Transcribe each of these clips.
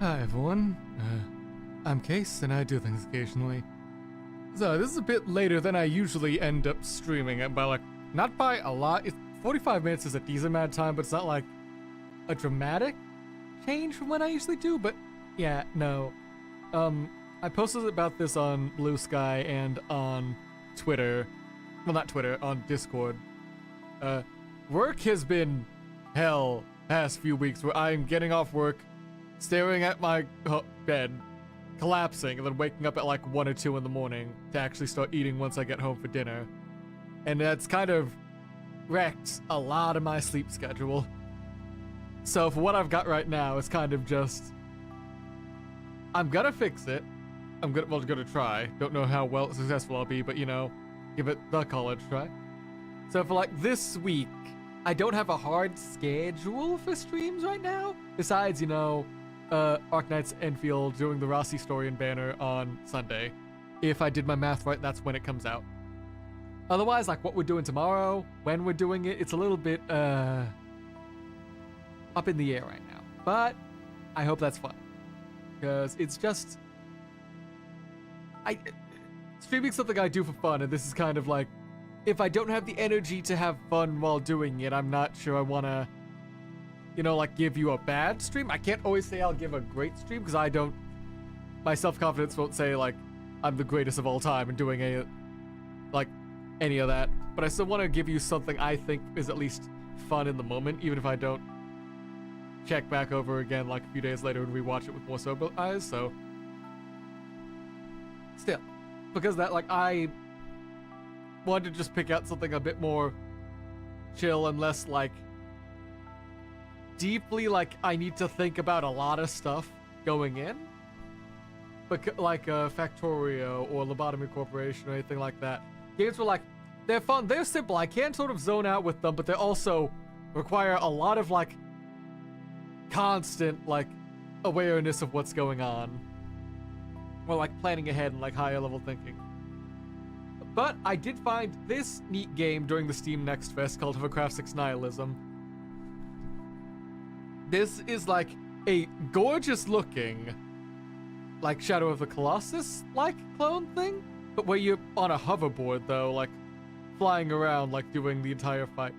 Hi everyone, I'm Case and I do things occasionally. So this is a bit later than I usually end up streaming it by not by a lot. 45 minutes is a decent amount of time, but it's not like a dramatic change from what I usually do, but yeah, no. I posted about this on Blue Sky and on Twitter. Well, not Twitter, on Discord. Work has been hell past few weeks where I'm getting off work, staring at my bed, collapsing, and then waking up at 1 or 2 in the morning to actually start eating once I get home for dinner. And that's kind of wrecked a lot of my sleep schedule. So for what I've got right now, it's kind of just, I'm gonna fix it. I'm gonna try. Don't know how well successful I'll be, but give it the college try. So for this week, I don't have a hard schedule for streams right now. Besides, Arknight's Enfield doing the Rossi story and banner on Sunday. If I did my math right, that's when it comes out. Otherwise, what we're doing tomorrow, when we're doing it, it's a little bit up in the air right now. But I hope that's fun. Because it's just, streaming's something I do for fun, and this is kind of if I don't have the energy to have fun while doing it, I'm not sure I want to, give you a bad stream. I can't always say I'll give a great stream, because my self-confidence won't say, I'm the greatest of all time and doing any of that. But I still want to give you something I think is at least fun in the moment, even if I don't check back over again a few days later and rewatch it with more sober eyes, so. Still. Because that, I wanted to just pick out something a bit more chill and less, deeply, I need to think about a lot of stuff going in. But, Factorio or Lobotomy Corporation or anything like that. Games were, they're fun, they're simple, I can sort of zone out with them, but they also require a lot of, constant, awareness of what's going on. Or, planning ahead and, higher level thinking. But I did find this neat game during the Steam Next Fest called Hovercrafts Nihilism. This is a gorgeous looking, Shadow of the Colossus clone thing, but where you're on a hoverboard though, flying around, doing the entire fight.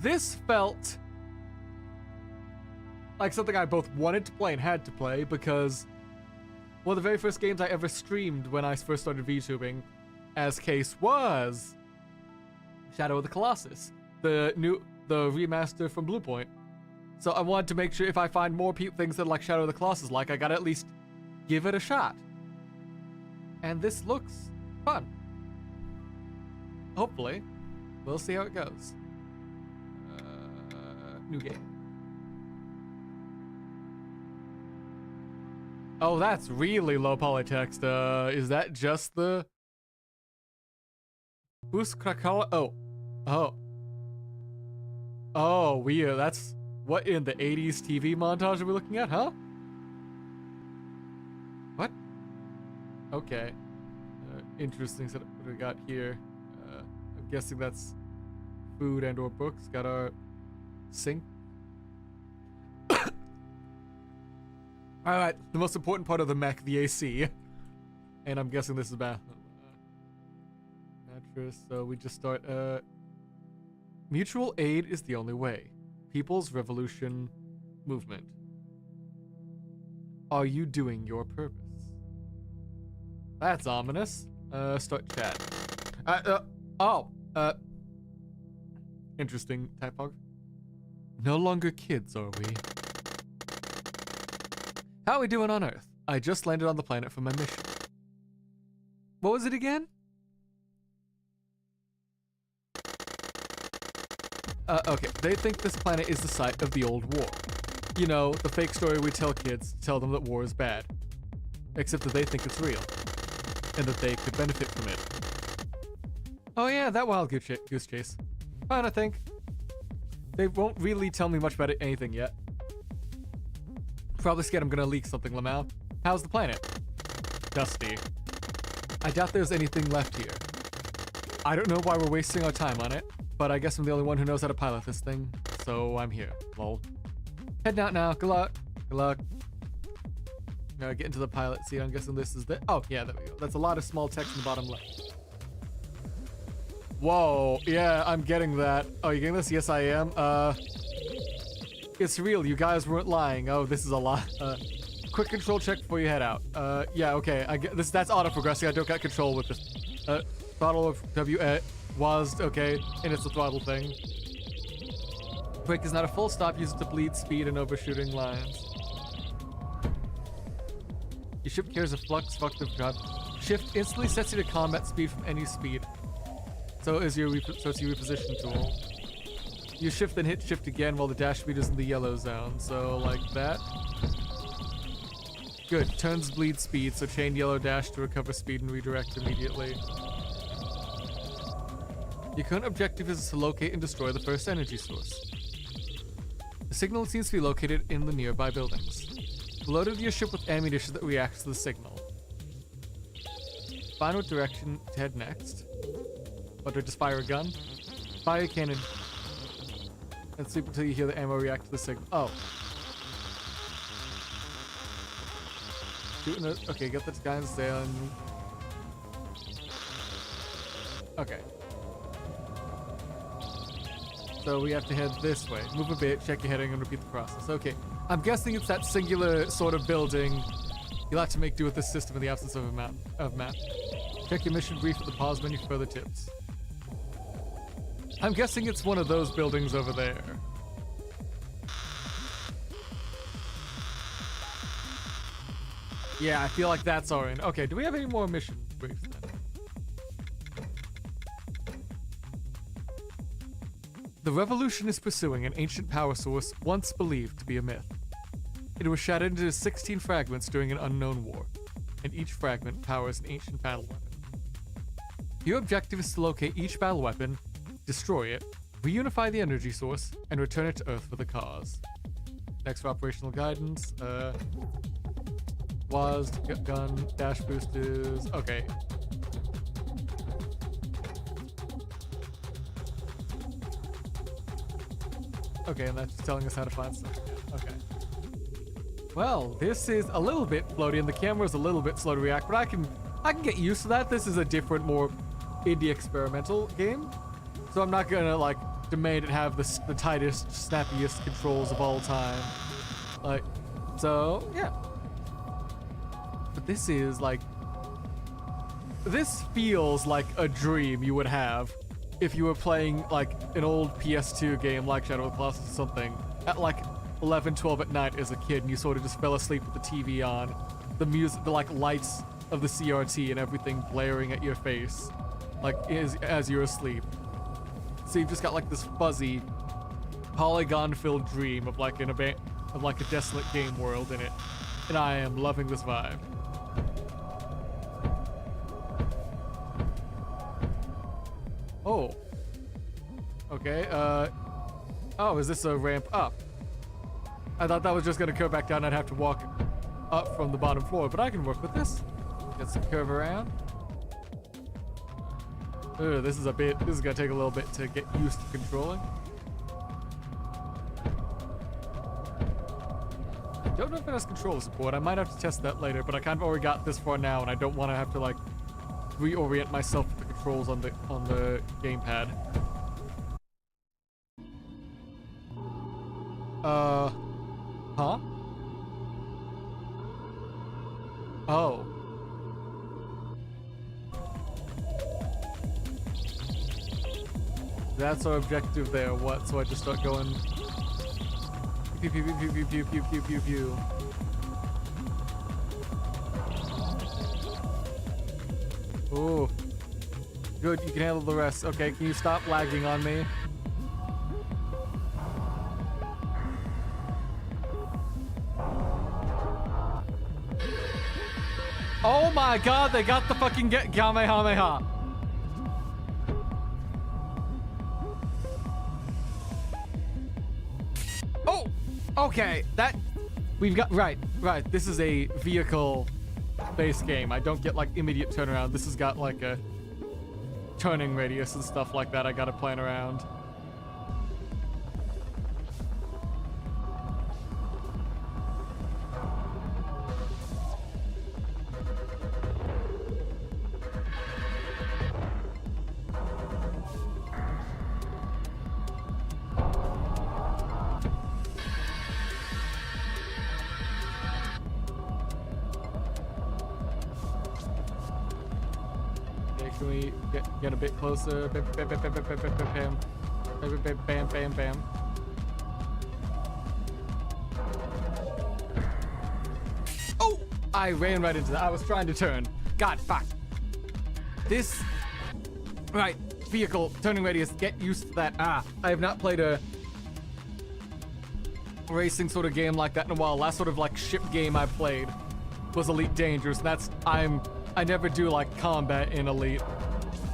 This felt like something I both wanted to play and had to play, because one of the very first games I ever streamed when I first started VTubing as Case was Shadow of the Colossus, the remaster from Bluepoint. So I wanted to make sure if I find more things that Shadow of the Colossus I gotta at least give it a shot. And this looks fun. Hopefully. We'll see how it goes. New game. Oh, that's really low polytext. Is that just the Boost Krakala? Oh, weird. That's what in the 80s TV montage are we looking at, huh? What? Okay. Interesting setup. What do we got here? I'm guessing that's food and or books. Got our sink. Alright, the most important part of the mech, the AC. And I'm guessing this is bathroom. Mattress, so we just start, mutual aid is the only way. People's Revolution Movement. Are you doing your purpose? That's ominous. Start chat. Interesting typography. No longer kids, are we? How are we doing on Earth? I just landed on the planet for my mission. What was it again? Okay, they think this planet is the site of the old war. The fake story we tell kids to tell them that war is bad. Except that they think it's real. And that they could benefit from it. Oh yeah, that wild goose chase. Fine, I think. They won't really tell me much about anything yet. Probably scared I'm gonna leak something, Lamau. How's the planet? Dusty. I doubt there's anything left here. I don't know why we're wasting our time on it, but I guess I'm the only one who knows how to pilot this thing, so I'm here. Lol. Heading out now. Good luck. Good luck. Get into the pilot seat. I'm guessing this is the... Oh, yeah, there we go. That's a lot of small text in the bottom left. Whoa, yeah, I'm getting that. Oh, you getting this? Yes, I am. It's real. You guys weren't lying. Oh, this is a lot. Quick control check before you head out. Yeah, okay. I get this. That's auto-progressing. I don't got control with this. Throttle of W was okay, and it's a throttle thing. Brake is not a full stop. Use it to bleed speed and overshooting lines. Your ship carries a flux functive drive. Shift instantly sets you to combat speed from any speed. So it's your reposition tool. You shift then hit shift again while the dash speed is in the yellow zone. So like that. Good. Turns bleed speed, so chain yellow dash to recover speed and redirect immediately. Your current objective is to locate and destroy the first energy source. The signal seems to be located in the nearby buildings. Loaded your ship with ammunition that reacts to the signal. Find what direction to head next. Or to just fire a gun? Fire a cannon. And sleep until you hear the ammo react to the signal. Oh. Okay, get this guy down. Okay. So we have to head this way. Move a bit, check your heading, and repeat the process. Okay. I'm guessing it's that singular sort of building. You'll have to make do with this system in the absence of a map. Check your mission brief at the pause menu for further tips. I'm guessing it's one of those buildings over there. Yeah, I feel like that's our end. Okay, do we have any more mission briefs then? The Revolution is pursuing an ancient power source once believed to be a myth. It was shattered into 16 fragments during an unknown war, and each fragment powers an ancient battle weapon. Your objective is to locate each battle weapon, destroy it, reunify the energy source, and return it to Earth for the cause. Next for operational guidance, was gun, dash boosters, okay. Okay, and that's telling us how to find stuff. Okay. Well, this is a little bit floaty, and the camera's a little bit slow to react, but I can get used to that. This is a different, more indie experimental game, so I'm not gonna like demand it have the tightest, snappiest controls of all time. Like, so yeah. But this is like, this feels like a dream you would have if you were playing like an old PS2 game like Shadow of the Colossus or something at like 11, 12 at night as a kid, and you sort of just fell asleep with the TV on, the music, the like lights of the CRT and everything blaring at your face, like as you're asleep. So you've just got like this fuzzy, polygon-filled dream of like a desolate game world in it, and I am loving this vibe. Oh. Okay, oh, is this a ramp up? I thought that was just gonna curve back down. I'd have to walk up from the bottom floor, but I can work with this. Get some curve around. Ugh, this is gonna take a little bit to get used to controlling. Don't know if it has controller support. I might have to test that later, but I kind of already got this far now, and I don't want to have to like reorient myself with the controls on the gamepad. Huh? Oh. That's our objective there. What? So I just start going pew pew pew pew pew pew pew pew pew pew. Ooh. Good, you can handle the rest. Okay, can you stop lagging on me? Oh my god, they got the fucking Kamehameha. Oh, okay, that, we've got, right, this is a vehicle-based game. I don't get like immediate turnaround. This has got like a turning radius and stuff like that I gotta plan around. Get a bit closer. Bam, bam, bam, bam, bam, bam, bam, bam. Bam, bam, bam, bam, bam. Oh! I ran right into that. I was trying to turn. God, fuck. This... Right. Vehicle. Turning radius. Get used to that. I have not played a racing sort of game like that in a while. Last sort of like ship game I played was Elite Dangerous. That's... I never do like combat in Elite.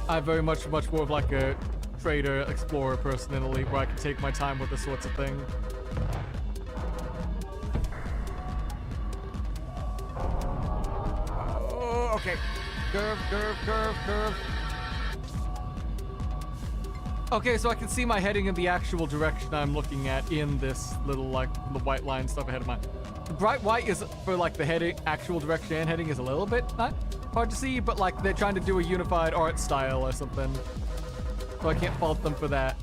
I'm very much more of like a trader, explorer person in Elite where I can take my time with this sorts of thing. Oh, okay. Curve, curve, curve, curve. Okay, so I can see my heading in the actual direction I'm looking at in this little, like, the white line stuff ahead of mine. The bright white is for, like, the heading, actual direction and heading is a little bit not hard to see, but, like, they're trying to do a unified art style or something. So I can't fault them for that.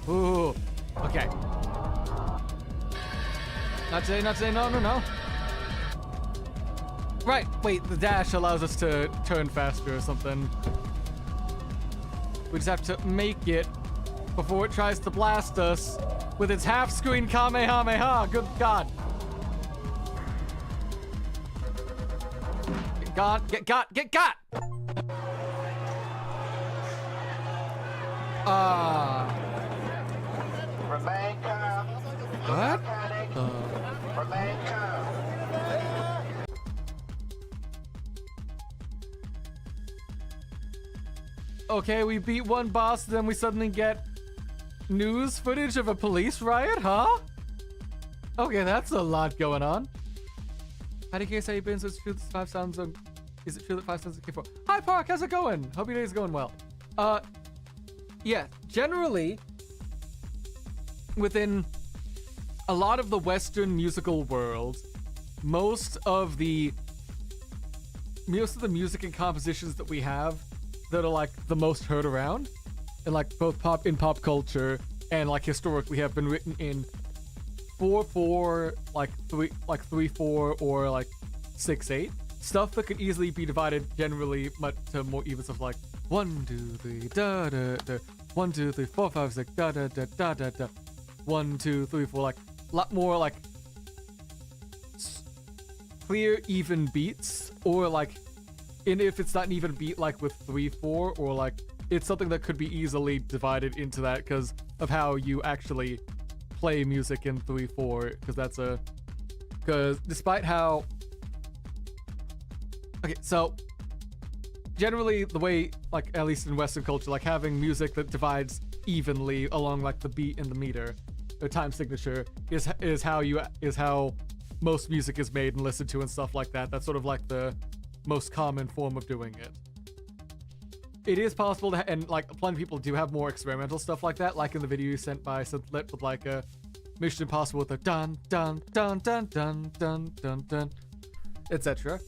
Ooh, okay. Not today, no. Right, wait, the dash allows us to turn faster or something. We just have to make it before it tries to blast us with its half-screen Kamehameha. Good God. Get got. Remain calm. What? Remain calm. Okay, we beat one boss, then we suddenly get news footage of a police riot, huh? Okay, that's a lot going on. How do you guys say you've been? So it's true that 5 sounds is it true that 5 sounds okay for? Hi Park, how's it going? Hope your day's going well. Yeah, generally within a lot of the Western musical world, most of the music and compositions that we have that are like the most heard around, and like both pop culture and like historically have been written in 4/4, like 3/4 or like 6/8 stuff that could easily be divided generally much to more even stuff like 1 2 3 da da da 1 2 3 4 5 6 da da da da da da 1 2 3 4, like a lot more like clear even beats, or like, and if it's not an even beat like with 3/4, or like it's something that could be easily divided into that because of how you actually play music in 3/4, because despite how, okay, so generally the way, like at least in Western culture, like having music that divides evenly along like the beat and the meter, the time signature is how most music is made and listened to and stuff like that. That's sort of like the most common form of doing it. It is possible to, and like plenty of people do have more experimental stuff like that, like in the video you sent by Synthlit with like a Mission Impossible with a dun dun dun dun dun dun dun dun, etc.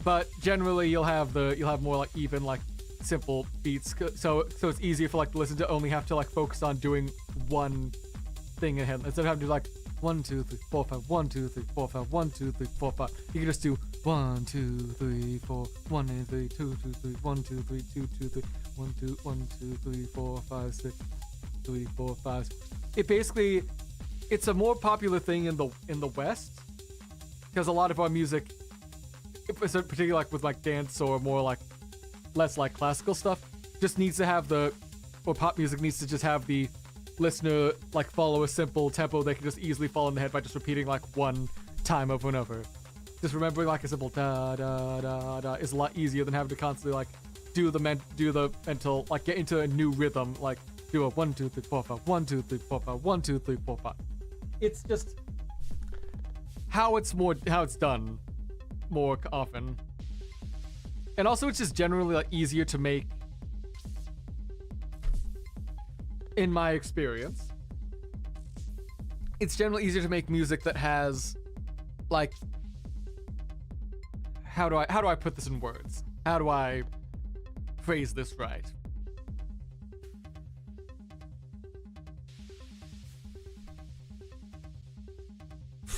But generally you'll have more like even like simple beats, so it's easier for like the listener to only have to like focus on doing one thing ahead instead of having to do like 1 2 3 4 5 1 2 3 4 5 1 2 3 4 5. You can just do 1 2 3 4 1 2 3 2 2 3 1 2 3 2 2 3 1 2 1 2 3 4 5 6 3 4 5. It basically, it's a more popular thing in the West because a lot of our music, particularly like with like dance or more like less like classical stuff, just needs to have or pop music needs to just have the listener like follow a simple tempo they can just easily follow in the head by just repeating like one time over and over. Just remembering like a simple da da da da is a lot easier than having to constantly like do the mental, like get into a new rhythm, like do a 1 2 3 4 5 1 2 3 4 5 1 2 3 4 5. It's just how it's done more often. And also it's just generally like easier to make, in my experience. It's generally easier to make music that has like, how do I put this in words? How do I phrase this right.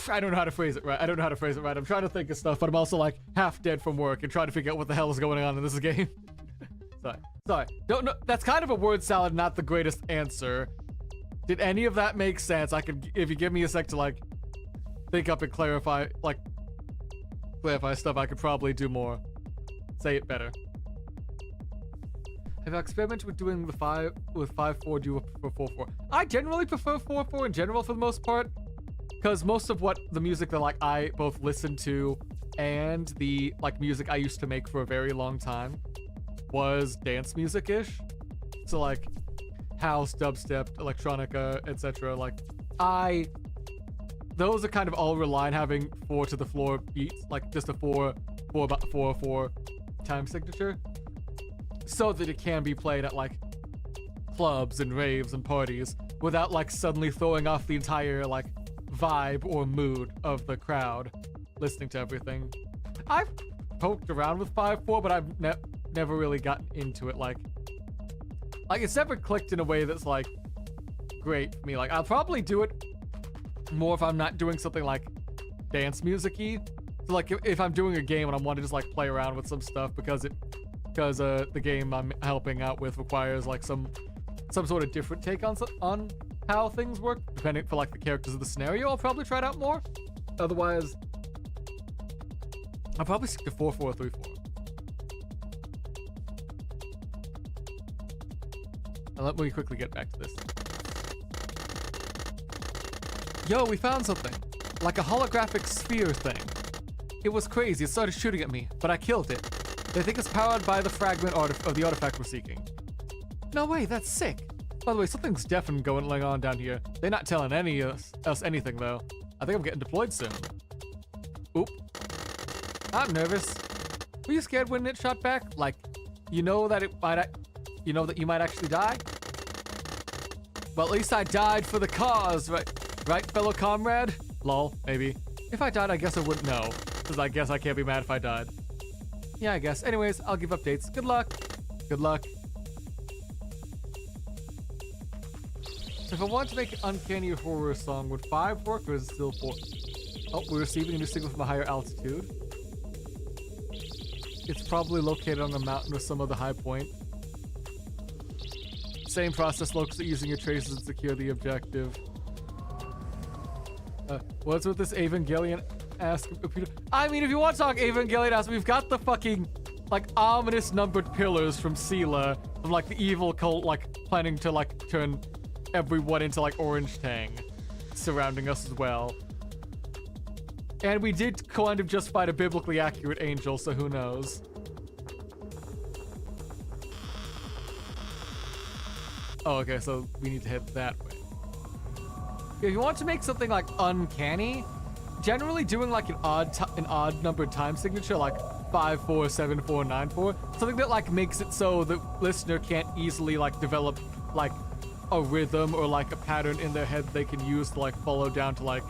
I don't know how to phrase it right. I'm trying to think of stuff, but I'm also like half dead from work and trying to figure out what the hell is going on in this game. Sorry. Don't know. That's kind of a word salad, not the greatest answer. Did any of that make sense? I could, if you give me a sec to like think up and clarify stuff, I could probably do more. Say it better. Have I experimented with doing the 5/4? Do you prefer 4/4? I generally prefer 4/4 in general for the most part, because most of what the music that like I both listen to and the like music I used to make for a very long time was dance music-ish. So like house, dubstep, electronica, etc. Like those are kind of all rely on having 4 to the floor beats, like just a 4/4 time signature, so that it can be played at like clubs and raves and parties without like suddenly throwing off the entire like vibe or mood of the crowd listening to everything. I've poked around with 5/4, but I've never really gotten into it. Like it's never clicked in a way that's like great for me. Like I'll probably do it more if I'm not doing something like dance music-y. So like if I'm doing a game and I want to just like play around with some stuff because the game I'm helping out with requires like some sort of different take on how things work, depending for like the characters of the scenario, I'll probably try it out more. Otherwise, I'll probably stick to 4/4, 3/4. And let me quickly get back to this. Yo, we found something. Like a holographic sphere thing. It was crazy, it started shooting at me, but I killed it. They think it's powered by the fragment of the artifact we're seeking. No way, that's sick. By the way, something's definitely going on down here. They're not telling any of us anything, though. I think I'm getting deployed soon. Oop. I'm nervous. Were you scared when it shot back? Like, you know that you might actually die? Well, at least I died for the cause, right? Right, fellow comrade? Lol, maybe. If I died, I guess I wouldn't know. Because I guess I can't be mad if I died. Yeah, I guess. Anyways, I'll give updates. Good luck. Good luck. If I want to make an uncanny horror song, would 5 work or is it still 4? Oh, we're receiving a new signal from a higher altitude. It's probably located on the mountain or some other high point. Same process, locals are using your traces to secure the objective. What's with this Evangelion-esque computer? I mean, if you want to talk Evangelion-esque, we've got the fucking, like, ominous numbered pillars from Sela, from, like, the evil cult, like, planning to, like, turn everyone into, like, Orange Tang, surrounding us as well. And we did kind of just fight a biblically accurate angel, so who knows? Oh, okay, so we need to head that way. If you want to make something like uncanny, generally doing like an odd numbered time signature, like 5/4, 7/4, 9/4, something that like makes it so the listener can't easily like develop like a rhythm or like a pattern in their head they can use to like follow down to like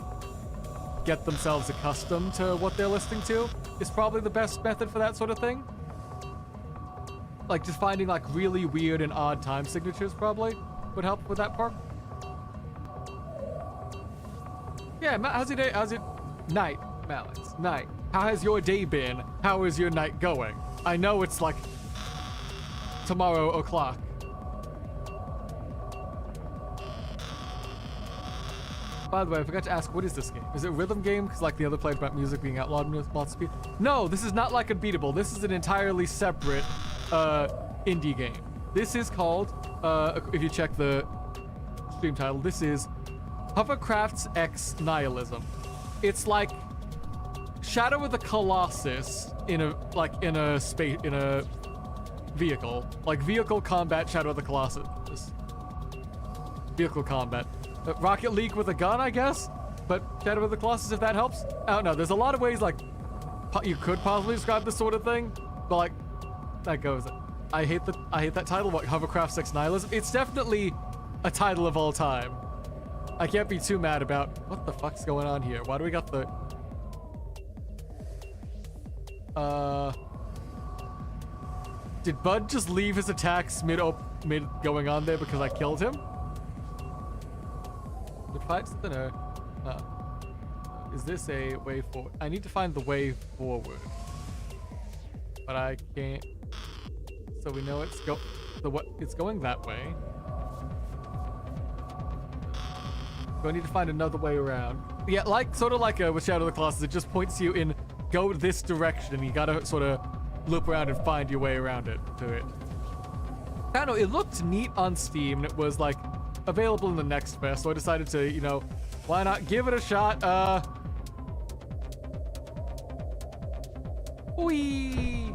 get themselves accustomed to what they're listening to, is probably the best method for that sort of thing. Like just finding like really weird and odd time signatures probably would help with that part. Yeah, how's your day? How's your night, Malix? Night. How has your day been? How is your night going? I know it's like tomorrow o'clock. By the way, I forgot to ask, what is this game? Is it a rhythm game? Because like the other played about music being outlawed in lots of speed. No, this is not like Unbeatable. This is an entirely separate indie game. This is called, if you check the stream title, this is Hovercrafts X Nihilism. It's like Shadow of the Colossus in a vehicle, like vehicle combat. Shadow of the Colossus, vehicle combat. Rocket League with a gun, I guess, but Shadow of the Colossus, if that helps. I don't know. There's a lot of ways like you could possibly describe this sort of thing, but like that goes. I hate that title. What, Hovercrafts X Nihilism? It's definitely a title of all time. I can't be too mad about what the fuck's going on here. Why do we got the Did Bud just leave his attacks mid going on there because I killed him? The fight's thinner. Is this a way forward? I need to find the way forward. But I can't. So we know it's it's going that way. So I need to find another way around. Yeah, sort of like with Shadow of the Colossus, it just points you in, go this direction. You gotta sort of loop around and find your way around it to it. I don't know, it looked neat on Steam and it was like available in the next fest, so I decided to, you know, why not give it a shot? Wee,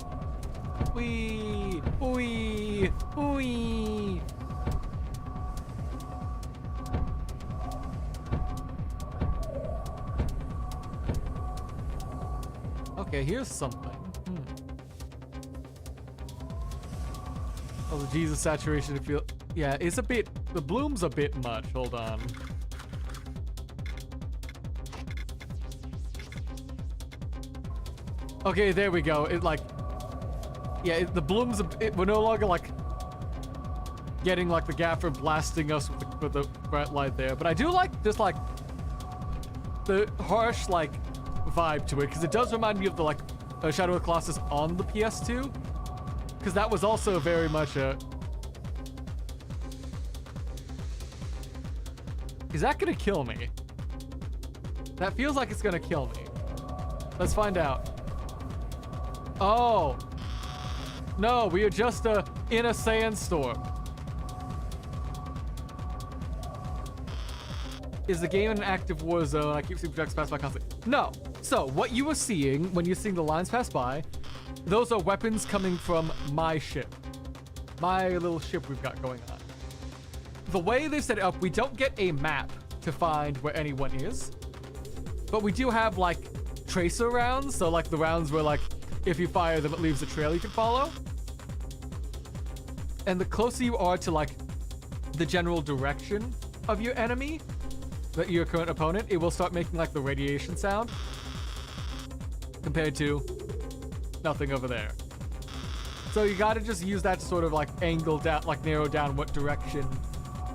wee, wee, wee. Okay, here's something. Oh, the Jesus saturation to feel. Yeah, it's a bit. The bloom's a bit much. Hold on. Okay, there we go. It like. Yeah, the bloom's. We're no longer like getting like the gaffer blasting us with the bright light there. But I do like just like the harsh like vibe to it, because it does remind me of the like Shadow of the Colossus on the PS2, because that was also very much a. Is that gonna kill me? That feels like it's gonna kill me. Let's find out. Oh no, we are just in a sandstorm. Is the game in an active war zone? I keep seeing projects pass by constantly. No. So what you were seeing when you're seeing the lines pass by, those are weapons coming from my ship. My little ship we've got going on. The way they set it up, we don't get a map to find where anyone is, but we do have like tracer rounds. So like the rounds where like, if you fire them, it leaves a trail you can follow. And the closer you are to like the general direction of your enemy, your current opponent, it will start making like the radiation sound compared to nothing over there. So you gotta just use that to sort of like angle down, like narrow down what direction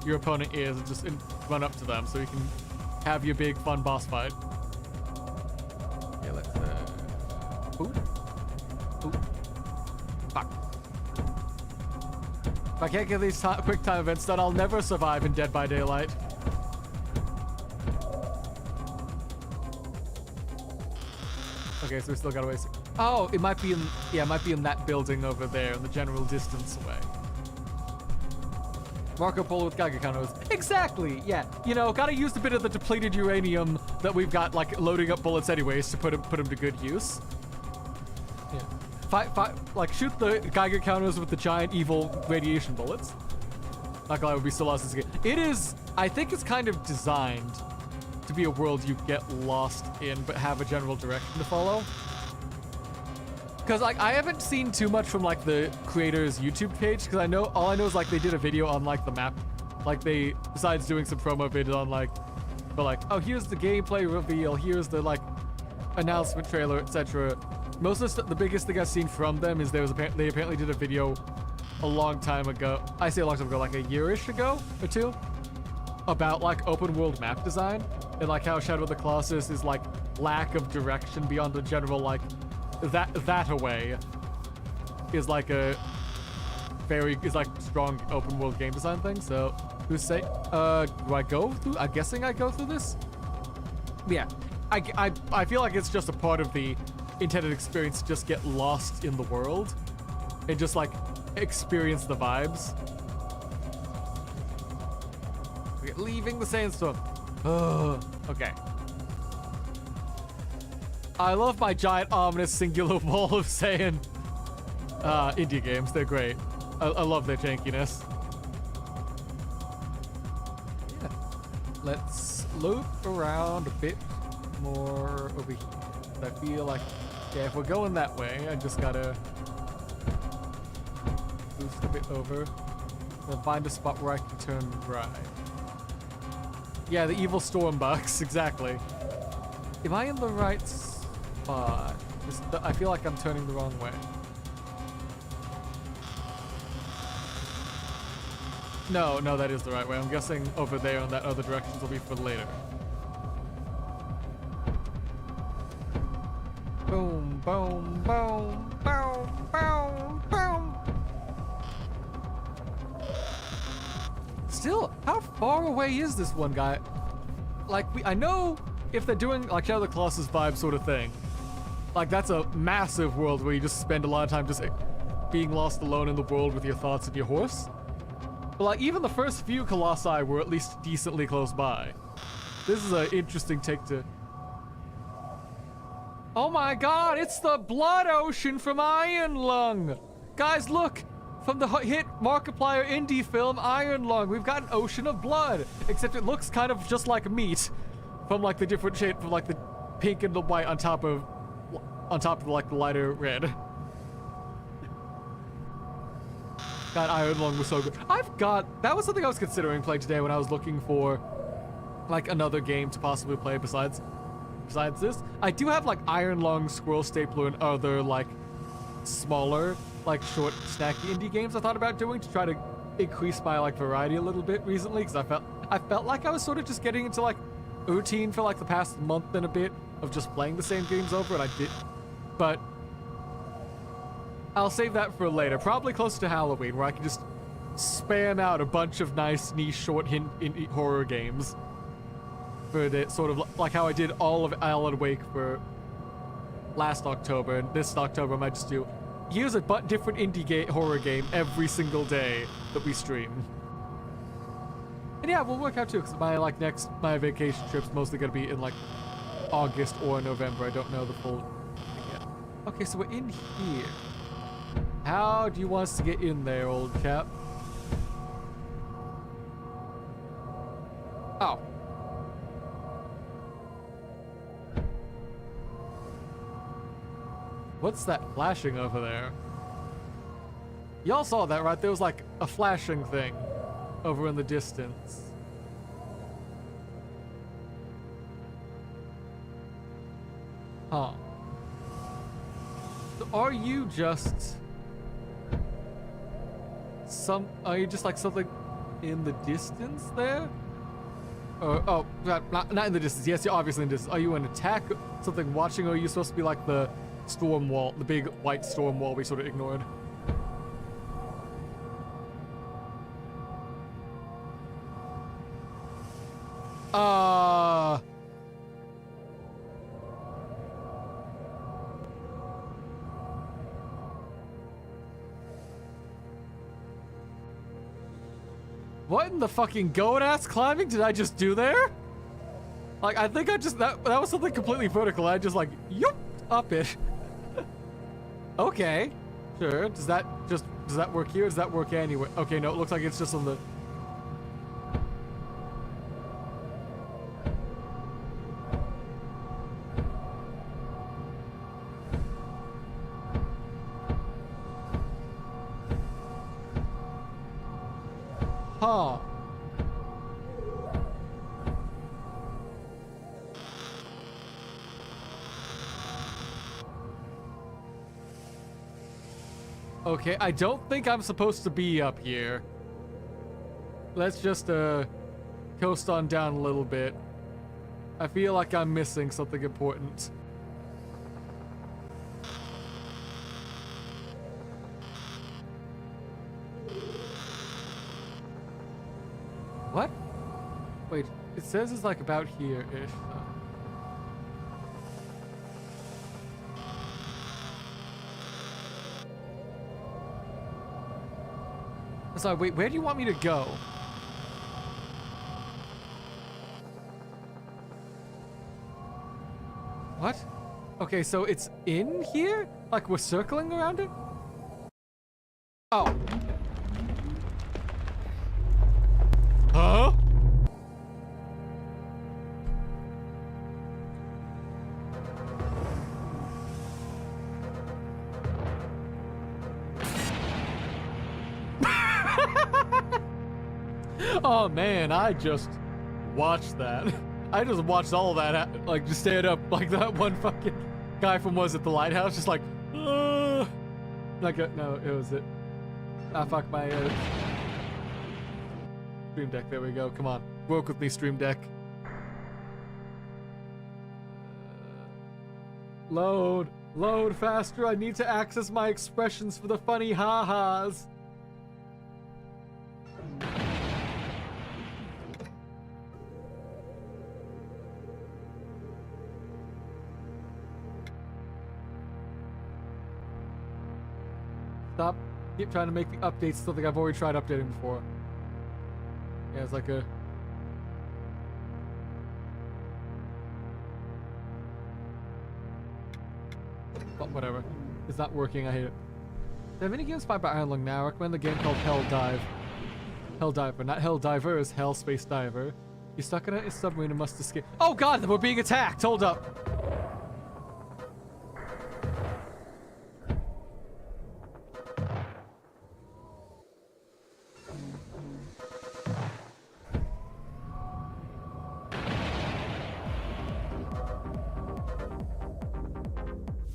your opponent is, and just run up to them so you can have your big fun boss fight. Yeah, let's ooh. Fuck. If I can't get these quick time events done, I'll never survive in Dead by Daylight. Okay, so we still got a ways. Oh, it might be in. Yeah, it might be in that building over there, in the general distance away. Marco Polo with Geiger counters. Exactly. Yeah. You know, gotta use a bit of the depleted uranium that we've got, like loading up bullets anyways, to put them to good use. Yeah. Like shoot the Geiger counters with the giant evil radiation bullets. Not gonna lie, it would be so lost in this game. It is. I think it's kind of designed to be a world you get lost in, but have a general direction to follow. Because like I haven't seen too much from like the creator's YouTube page, because all I know is like they did a video on like the map, like they besides doing some promo vids on like, but like, oh, here's the gameplay reveal, here's the like announcement trailer, etc. Most of the biggest thing I've seen from them is they apparently did a video a long time ago. I say a long time ago, like a year-ish ago or two, about like open world map design. And like how Shadow of the Colossus is like lack of direction beyond the general like that away is like a like strong open world game design thing. So who's say do I go through? I'm guessing I go through this. Yeah, I feel like it's just a part of the intended experience to just get lost in the world and just like experience the vibes. We're leaving the sandstorm. Okay. I love my giant, ominous, singular wall of sand. Indie games, they're great. I love their jankiness. Yeah. Let's loop around a bit more over here. I feel like, yeah, if we're going that way, I just gotta boost a bit over. Then find a spot where I can turn right. Yeah, the evil storm bugs, exactly. Am I in the right spot? I feel like I'm turning the wrong way. No, no, that is the right way. I'm guessing over there on that other directions will be for later. Boom, boom, boom, boom, boom, boom. Still, how far away is this one guy? Like, I know if they're doing like Shadow of the Colossus vibe sort of thing, like that's a massive world where you just spend a lot of time just being lost alone in the world with your thoughts and your horse. But like even the first few Colossi were at least decently close by. This is an interesting take to... Oh my god, it's the blood ocean from Iron Lung! Guys, look! From the hit Markiplier indie film Iron Lung, we've got an ocean of blood! Except it looks kind of just like meat. From like the different shade, from like the pink and the white on top of like the lighter red. God, Iron Lung was so good. That was something I was considering playing today when I was looking for like another game to possibly play besides this. I do have like Iron Lung, Squirrel Stapler, and other like smaller, like short, snacky indie games I thought about doing to try to increase my like variety a little bit recently, because I felt like I was sort of just getting into like routine for like the past month and a bit of just playing the same games over, and I did, but I'll save that for later, probably closer to Halloween, where I can just spam out a bunch of nice niche short indie horror games for the sort of like how I did all of Alan Wake for last October, and this October I might just do use a different indie horror game every single day that we stream. And yeah, we'll work out too, because my vacation trip's mostly gonna be in like August or November. I don't know the full thing yet. Okay, so we're in here. How do you want us to get in there, old chap? Oh. What's that flashing over there? Y'all saw that, right? There was like a flashing thing over in the distance. Huh. So are you just like something in the distance there? Oh, not in the distance. Yes, you're obviously in the distance. Are you an attack, something watching, or are you supposed to be like the storm wall, the big white storm wall we sort of ignored? What in the fucking goat-ass climbing did I just do there? Like, I think that was something completely vertical. I just like, yup, up it. Okay, sure. Does that work here? Does that work anywhere? Okay, no, it looks like it's just on the... Huh. Okay, I don't think I'm supposed to be up here. Let's just coast on down a little bit. I feel like I'm missing something important. What? Wait, it says it's like about here-ish. Sorry, wait, where do you want me to go? What? Okay, so it's in here? Like we're circling around it? Oh. Huh? Oh man, I just watched that. I just watched all of that, like just stand up like that one fucking guy from, was it the lighthouse? Just like, like, no, it was it. Ah, fuck my, Stream Deck, there we go. Come on. Work with me, Stream Deck. Load. Load faster. I need to access my expressions for the funny ha-has. Stop. Keep trying to make the updates something I've already tried updating before. Yeah, it's like a... But whatever. It's not working, I hate it. There are many games inspired by Iron Lung now. I recommend the game called Hell Dive. Hell Diver, not Hell Divers, Hell Space Diver. You're stuck in a submarine and must escape. Oh god, we're being attacked! Hold up!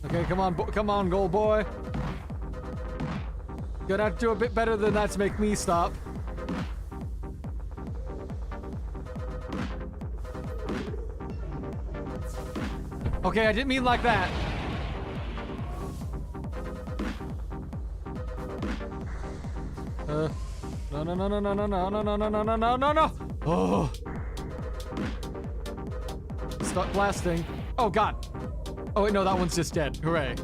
Okay, come on, gold boy. Gonna have to do a bit better than that to make me stop. Okay, I didn't mean like that. No, no, no, no, no, no, no, no, no, no, no, no, no, no. Oh. Start blasting. Oh, God. Oh, wait, no, that one's just dead. Hooray.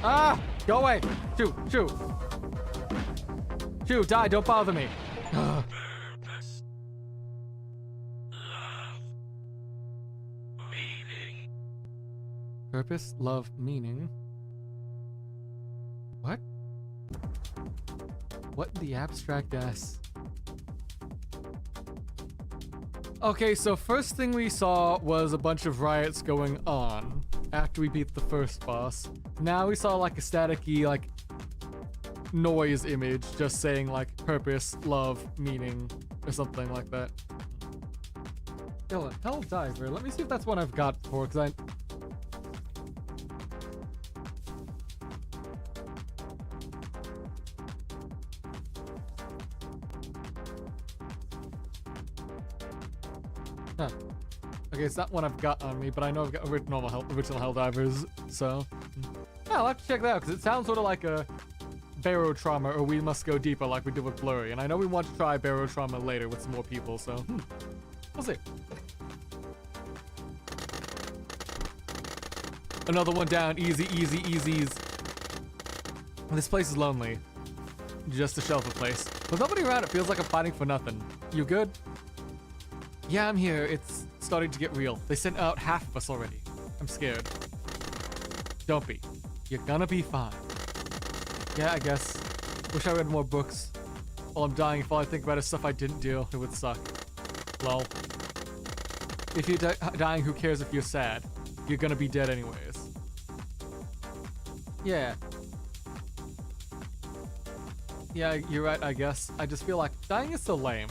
Ah! Go away. Shoot, shoot. Shoot, die, don't bother me. Purpose. Love. Meaning. Purpose, love, meaning. What? What in the abstract ass? Okay, so first thing we saw was a bunch of riots going on after we beat the first boss. Now we saw like a staticky, like, noise image just saying like purpose, love, meaning, or something like that. Yo, Hell Diver. Let me see if that's one I've got before, because I... Huh. Okay, it's not one I've got on me, but I know I've got original Hell Divers, so... Yeah, I'll have to check that out, because it sounds sort of like a Barotrauma, or We Must Go Deeper like we did with Blurry, and I know we want to try Barotrauma later with some more people, so... We'll see. Another one down, easy, easy, easies. This place is lonely. Just a shelter place. With nobody around, it feels like I'm fighting for nothing. You good? Yeah, I'm here. It's starting to get real. They sent out half of us already. I'm scared. Don't be. You're gonna be fine. Yeah, I guess. Wish I read more books. While I'm dying, if all I think about is stuff I didn't do, it would suck. Lol. If you're dying, who cares if you're sad? You're gonna be dead anyways. Yeah. Yeah, you're right, I guess. I just feel like dying is so lame.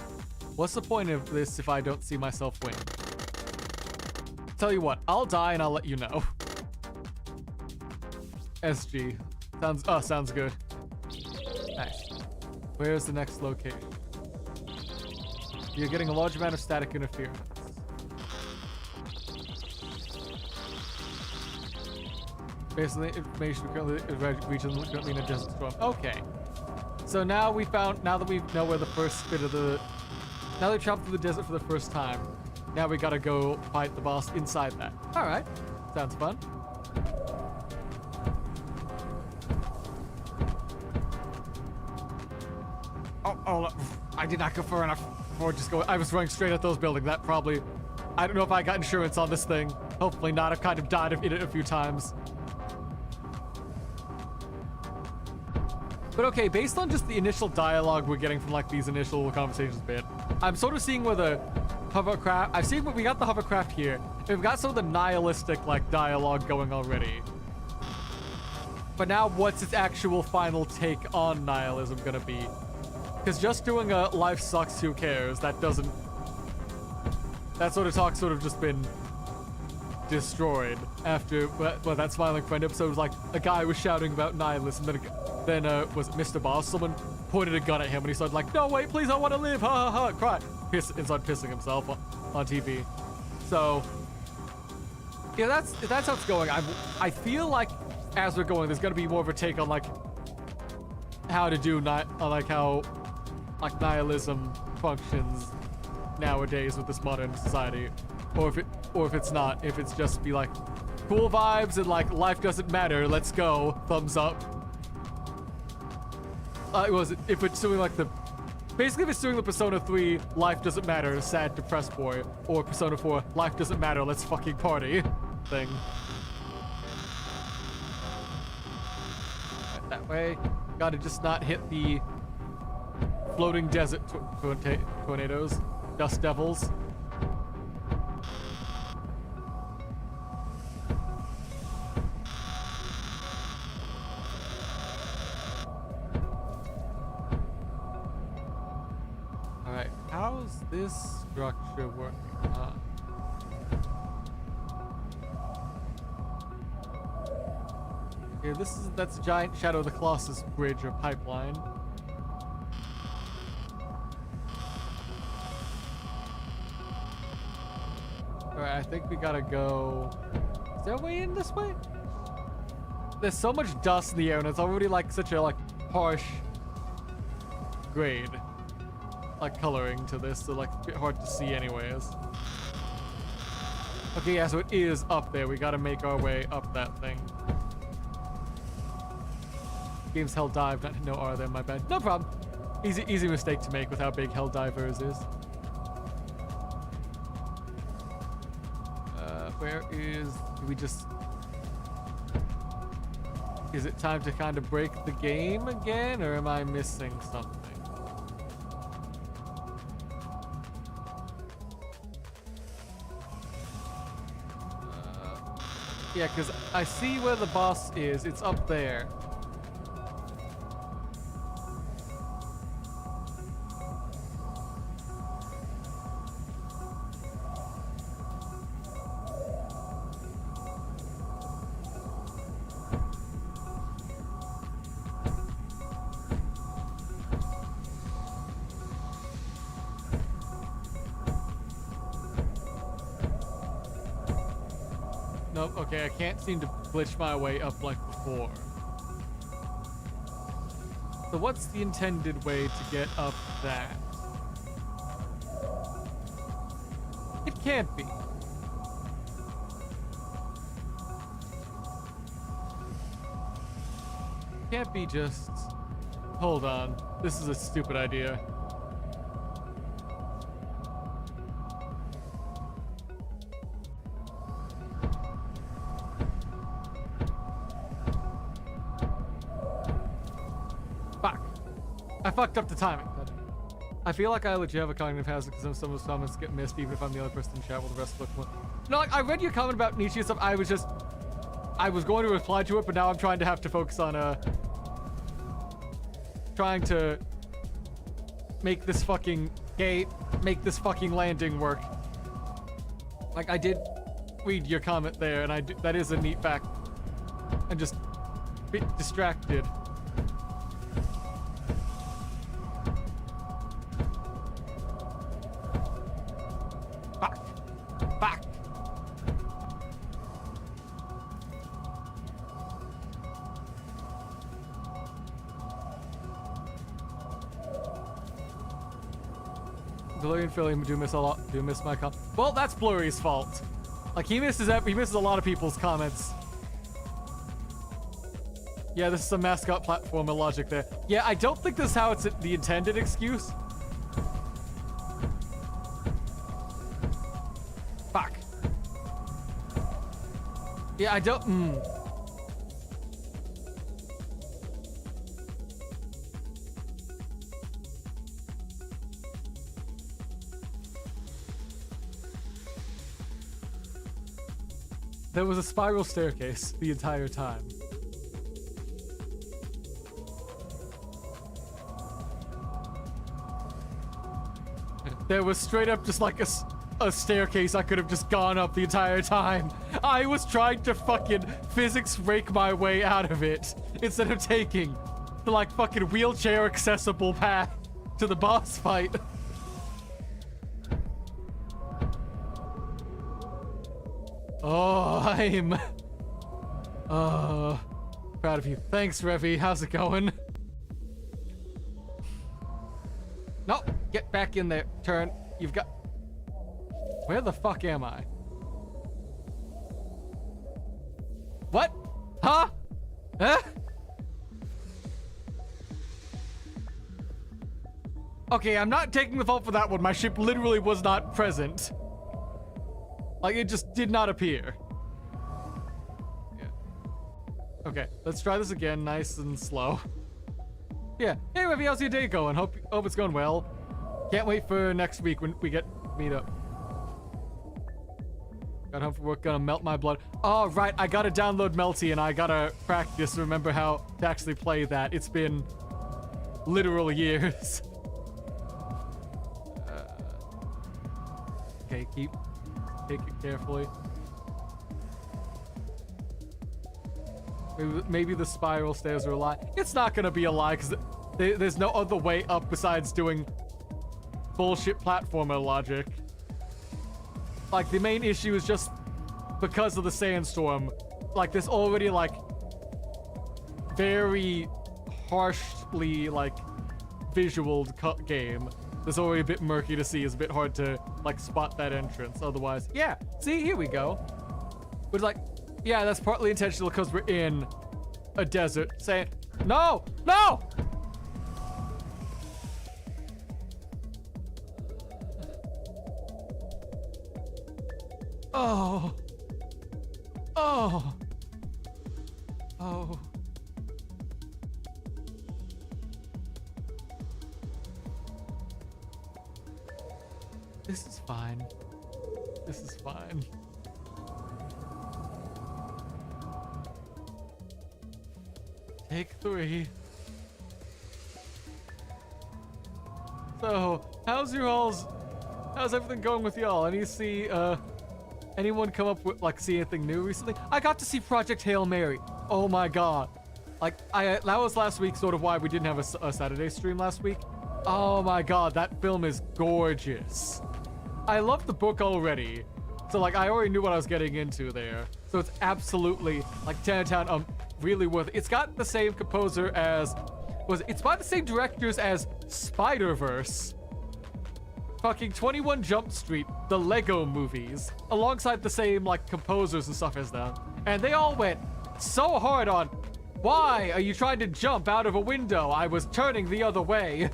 What's the point of this if I don't see myself win? Tell you what, I'll die and I'll let you know. SG. Sounds good. Nice. Where's the next location? You're getting a large amount of static interference. Basically, information currently in a desert storm. Okay. So now that we know where the first bit of the... Now that we traveled through the desert for the first time, now we gotta go fight the boss inside that. Alright. Sounds fun. Oh, I did not go far enough before just going. I was running straight at those buildings. That probably... I don't know if I got insurance on this thing. Hopefully not. I've kind of died in it a few times. But okay, based on just the initial dialogue we're getting from like these initial conversations bit, I'm sort of seeing where the hovercraft... I've seen we got the hovercraft here. We've got some of the nihilistic like dialogue going already. But now what's its actual final take on nihilism gonna be? Because just doing a life sucks, who cares, that doesn't... That sort of talk's sort of just been destroyed after that Smiling Friend episode was like a guy was shouting about nihilism, then was it Mr. Boss? Someone pointed a gun at him and he started like, no wait, please, I want to live, ha ha ha, cry, and started pissing himself on TV. So yeah, that's how it's going. I feel like as we're going, there's gonna be more of a take on like how to do how nihilism functions nowadays with this modern society, or if it's not, if it's just be like cool vibes and like life doesn't matter, let's go, thumbs up. If it's doing like basically if it's doing the Persona 3 life doesn't matter, sad depressed boy, or Persona 4 life doesn't matter, let's fucking party thing. Right, that way, gotta just not hit the floating desert tornadoes, dust devils. Alright, how's this structure working? Okay, that's a giant Shadow of the Colossus bridge or pipeline. Alright, I think we gotta go. Is there a way in this way? There's so much dust in the air and it's already like such a harsh grade coloring to this, so like a bit hard to see anyways. Okay, yeah, so it is up there. We gotta make our way up that thing. Game's Hell Dive, no R there, my bad. No problem. Easy mistake to make with how big Hell Divers is. Where is, do we just, is it time to kind of break the game again, or am I missing something? Yeah, because I see where the boss is. It's up there. Nope, okay, I can't seem to glitch my way up like before. So what's the intended way to get up that? It can't be. Can't be just... Hold on, this is a stupid idea. I fucked up the timing. I feel like I legit have a cognitive hazard because some of those comments get missed even if I'm the only person in chat while the rest look more. No, like, I read your comment about Nietzsche and stuff. I was going to reply to it, but now I'm trying to have to focus on trying to make this fucking gate, make this fucking landing work. Like, I did read your comment there, and that is a neat fact. I'm just a bit distracted. Back. Delirium Philly do miss my comment. Well, that's Blurry's fault. Like, he misses a lot of people's comments. Yeah, this is a mascot platformer logic there. Yeah, I don't think this is how it's the intended excuse. Fuck. Yeah, I don't. There was a spiral staircase the entire time. There was straight up just like a staircase I could have just gone up the entire time. I was trying to fucking physics rake my way out of it instead of taking the like fucking wheelchair accessible path to the boss fight. Oh, I'm proud of you. Thanks, Revy. How's it going? No, get back in there. Turn. You've got... Where the fuck am I? What? Huh? Huh? Okay, I'm not taking the fault for that one. My ship literally was not present. Like, it just did not appear. Yeah. Okay, let's try this again, nice and slow. Yeah. Hey, Revy, how's your day going? Hope it's going well. Can't wait for next week when we get meet up. Got home from work, gonna melt my blood. Oh, right, I gotta download Melty and I gotta practice to remember how to actually play that. It's been literal years. Okay, take it carefully. Maybe the spiral stairs are a lie. It's not gonna be a lie because there's no other way up besides doing bullshit platformer logic. Like, the main issue is just because of the sandstorm. Like, there's already, like, very harshly, like, visual game. There's already a bit murky to see. It's a bit hard to, like, spot that entrance. Otherwise, yeah. See, here we go. But, like, yeah, that's partly intentional because we're in a desert. Saying, no! No! Oh. Oh. Oh. This is fine. This is fine. Take 3. So, how's everything going with y'all? Anyone come up with, like, see anything new recently? I got to see Project Hail Mary. Oh my god. Like, that was last week, sort of why we didn't have a Saturday stream last week. Oh my god, that film is gorgeous. I love the book already. So, like, I already knew what I was getting into there. So it's absolutely, like, 10 out of 10, really worth it. It's got the same composer as... It's by the same directors as Spider-Verse. Fucking 21 Jump Street, the Lego movies, alongside the same, like, composers and stuff as them. And they all went so hard on, why are you trying to jump out of a window? I was turning the other way.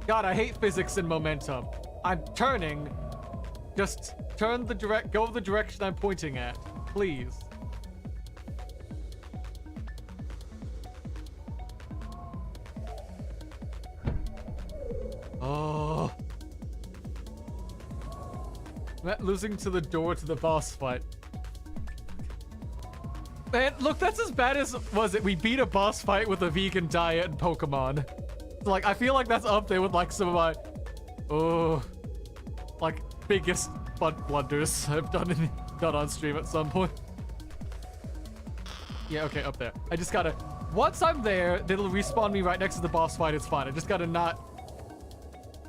God, I hate physics and momentum. I'm turning. Just go the direction I'm pointing at, please. Oh. Losing to the door to the boss fight. Man, look, that's as bad as was it. We beat a boss fight with a vegan diet and Pokemon. So, like, I feel like that's up there with, like, some of my, like, biggest blunders I've done on stream at some point. Yeah, okay, up there. I just gotta, once I'm there, it'll respawn me right next to the boss fight. It's fine. I just gotta not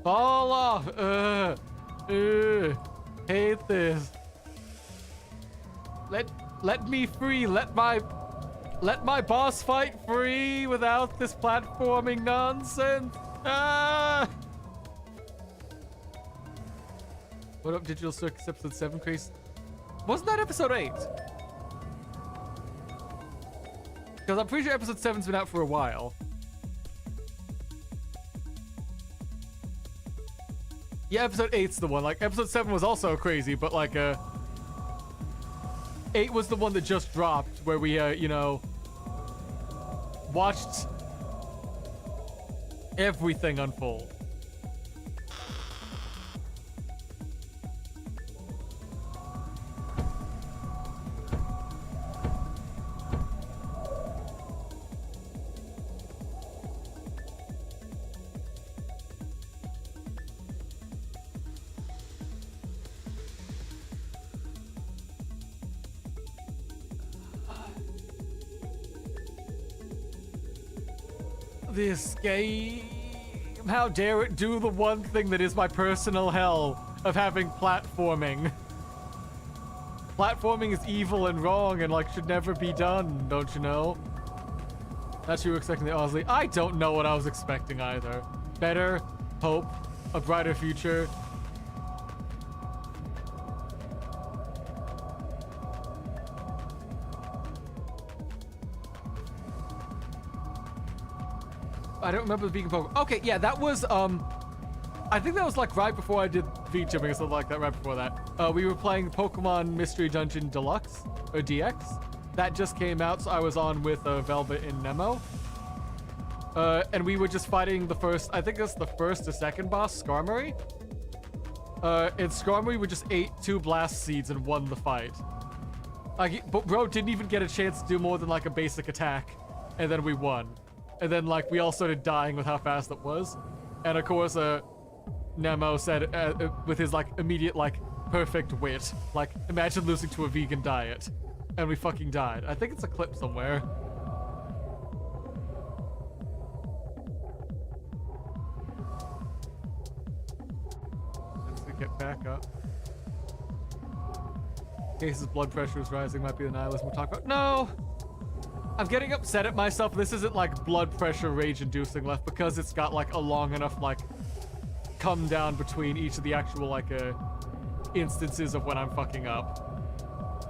fall off. Hate this. Let me free. Let my boss fight free without this platforming nonsense. Ah! What up, Digital Circus episode 7, Chris? Wasn't that episode 8? Because I'm pretty sure episode 7's been out for a while. Yeah, episode 8's the one. Like, episode 7 was also crazy, but, like, 8 was the one that just dropped, where we, you know, watched everything unfold. this game. How dare it do the one thing that is my personal hell of having platforming. Platforming is evil and wrong and like should never be done, don't you know? That's you were expecting the Ozzy. I don't know what I was expecting either. Better, hope, a brighter future. I don't remember the vegan Pokemon. Okay, yeah, that was, I think that was like right before I did VTubing or something like that, right before that. We were playing Pokemon Mystery Dungeon Deluxe, or DX. That just came out, so I was on with Velvet and Nemo. And we were just fighting the first, I think it's the first or second boss, Skarmory. And Skarmory, we just ate 2 blast seeds and won the fight. Like, but bro didn't even get a chance to do more than like a basic attack, and then we won. And then like we all started dying with how fast it was. And of course, Nemo said with his like immediate like perfect wit, like imagine losing to a vegan diet. And we fucking died. I think it's a clip somewhere. Let's get back up. Case's blood pressure is rising. Might be the nihilism we'll talk about. No! I'm getting upset at myself. This isn't like blood pressure rage inducing left because it's got like a long enough like come down between each of the actual like instances of when I'm fucking up.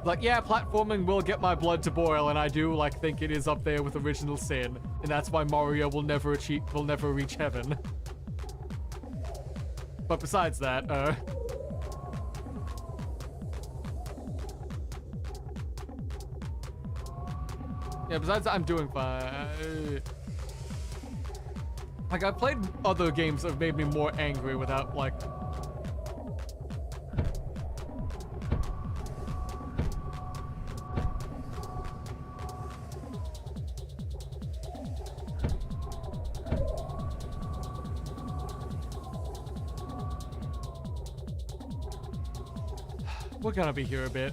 Like, yeah, platforming will get my blood to boil, and I do like think it is up there with original sin, and that's why Mario will never reach heaven. But besides that, yeah, besides that, I'm doing fine. Like, I've played other games that have made me more angry without, like... We're gonna be here a bit.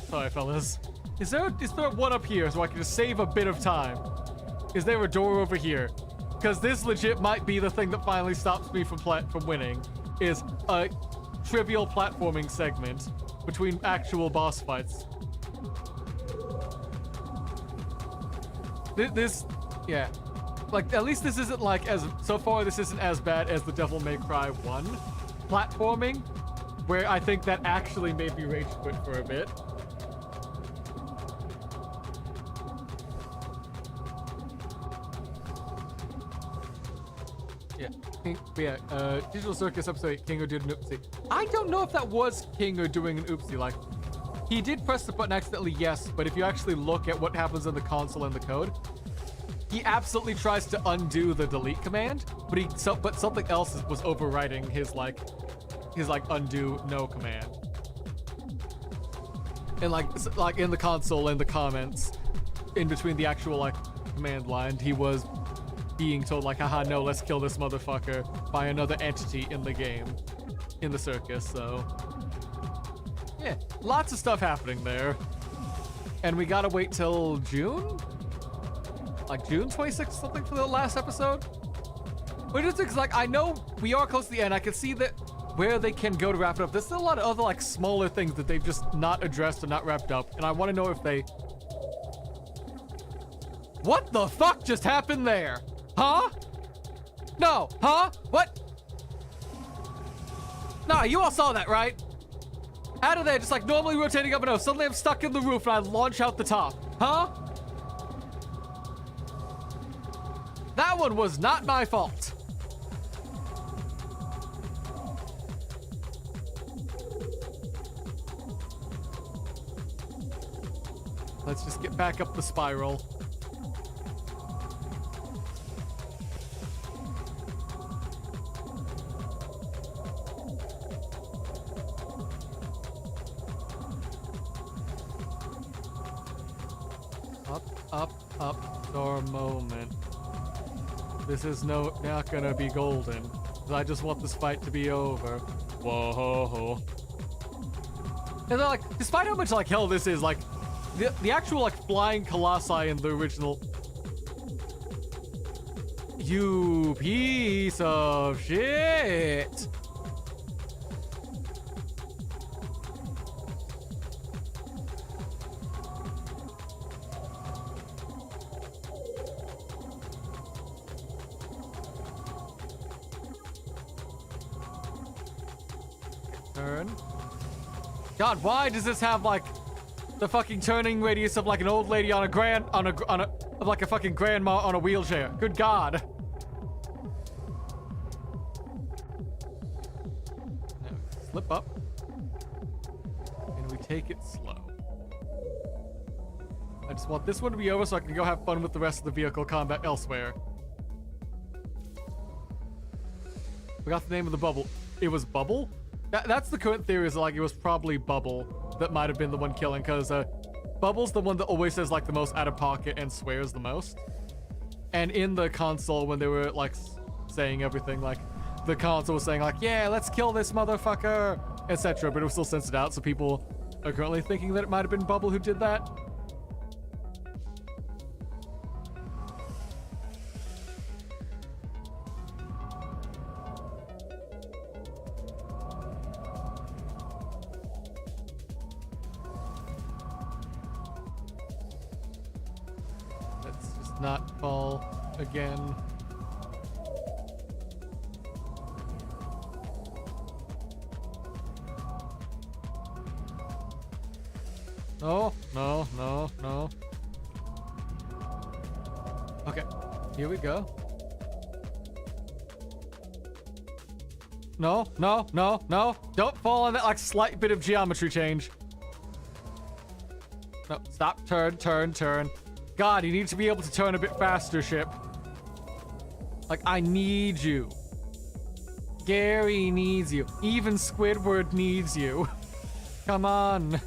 Sorry, fellas. Is there one up here so I can just save a bit of time? Is there a door over here? Because this legit might be the thing that finally stops me from winning. Is a trivial platforming segment between actual boss fights. This, yeah. Like, at least this isn't like so far this isn't as bad as the Devil May Cry 1 platforming, where I think that actually made me rage quit for a bit. Yeah, Digital Circus episode 8, Kingo did an oopsie. I don't know if that was Kingo doing an oopsie. Like, he did press the button accidentally, yes, but if you actually look at what happens in the console and the code, he absolutely tries to undo the delete command, but something else was overriding his undo no command. And like in the console and the comments, in between the actual like command line, he was being told like, haha, no, let's kill this motherfucker by another entity in the game, in the circus. So yeah, lots of stuff happening there. And we gotta wait till June? Like June 26th, something for the last episode? But it's because like, I know we are close to the end. I can see that where they can go to wrap it up. There's still a lot of other like smaller things that they've just not addressed or not wrapped up. And I want to know if they... What the fuck just happened there? Huh? No, huh? What? Nah, you all saw that, right? Out of there, just like normally rotating up and over. Suddenly I'm stuck in the roof and I launch out the top. Huh? That one was not my fault. Let's just get back up the spiral. Up, door moment. This is not gonna be golden. I just want this fight to be over. Whoa ho ho. And then like, despite how much like hell this is, like the actual like flying colossi in the original, You piece of shit! Turn. God, why does this have like the fucking turning radius of like an old lady on a like a fucking grandma on a wheelchair? Good God. Now we slip up and we take it slow. I just want this one to be over so I can go have fun with the rest of the vehicle combat elsewhere. Forgot the name of the bubble. It was Bubble? That's the current theory, is like it was probably Bubble that might have been the one killing, because Bubble's the one that always says like the most out of pocket and swears the most. And in the console, when they were like saying everything, like the console was saying like, yeah, let's kill this motherfucker, etc. But it was still censored out, so people are currently thinking that it might have been Bubble who did that. Not fall again. No, no, no, no. Okay, here we go. No, no, no, no. Don't fall on that like slight bit of geometry change. No, stop, turn, turn, turn. God, you need to be able to turn a bit faster, ship. Like, I need you. Gary needs you. Even Squidward needs you. Come on.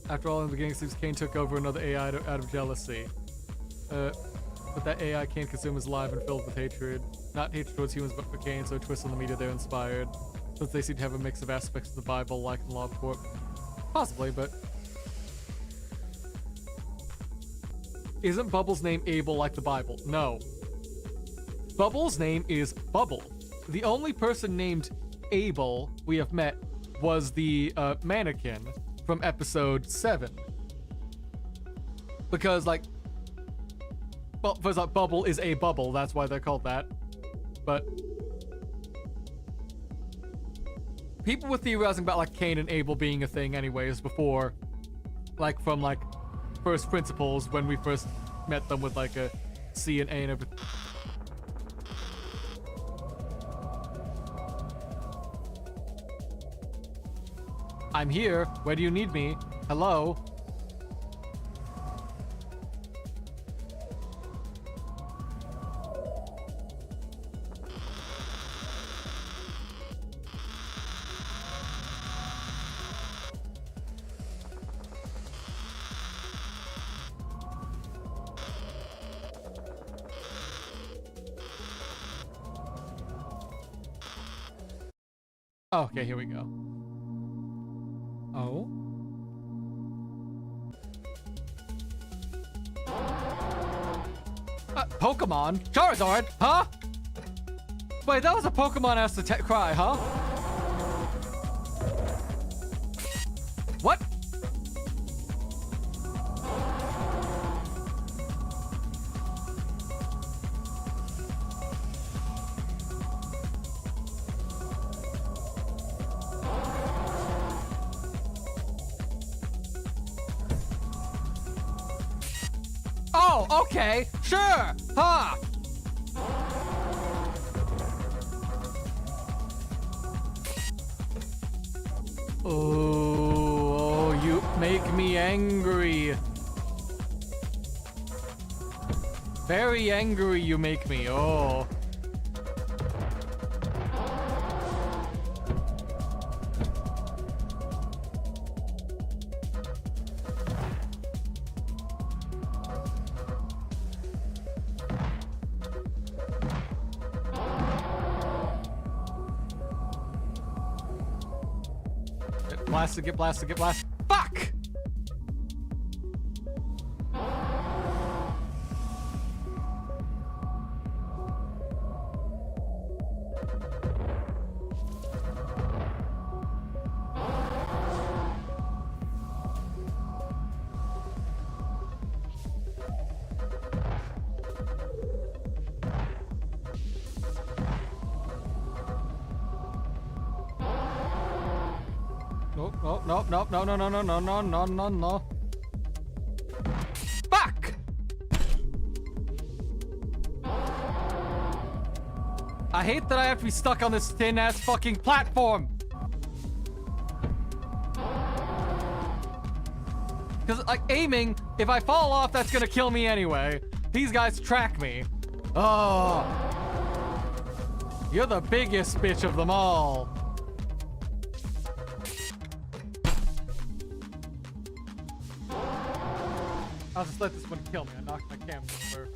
After all, in the beginning, seems Kane took over another AI out of jealousy. But that AI Kane consume is alive and filled with hatred. Not hatred towards humans, but for Kane, so a twist on the media they're inspired. Since they seem to have a mix of aspects of the Bible, like in Law of Corp. Possibly, but... Isn't Bubble's name Abel like the Bible? No. Bubble's name is Bubble. The only person named Abel we have met was the mannequin from episode 7. Because, like... Well, first off, Bubble is a bubble, that's why they're called that. But... people were theorizing about, like, Cain and Abel being a thing anyways before. Like, from, like, first principles when we first met them with, like, a C and A and everything. I'm here. Where do you need me? Hello? Oh, okay, here we go. Oh. Pokemon? Charizard? Huh? Wait, that was a Pokemon has to cry, huh? What? Oh, okay, sure, huh? Oh, you make me angry. Very angry you make me, oh. blasted, get blasted, get blasted. Fuck! Nope, no. Fuck! I hate that I have to be stuck on this thin-ass fucking platform. Because, like, aiming, if I fall off, that's gonna kill me anyway. These guys track me. Oh. You're the biggest bitch of them all. I'll just let this one kill me. I knocked my camera over.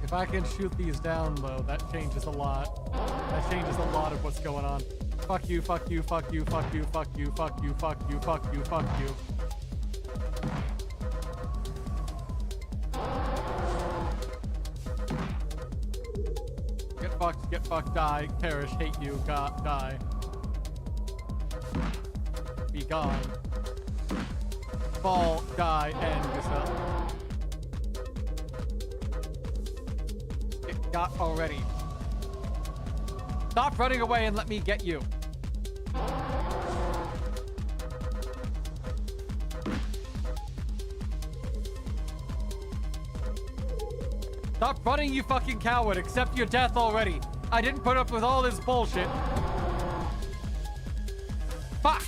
If I can shoot these down low, that changes a lot. That changes a lot of what's going on. Fuck you, fuck you, fuck you, fuck you, fuck you, fuck you, fuck you, fuck you, fuck you. Get fucked, die, perish, hate you, die. Be gone. Fall, die, end yourself. Got already. Stop running away and let me get you. Stop running, you fucking coward. Accept your death already. I didn't put up with all this bullshit. Fuck.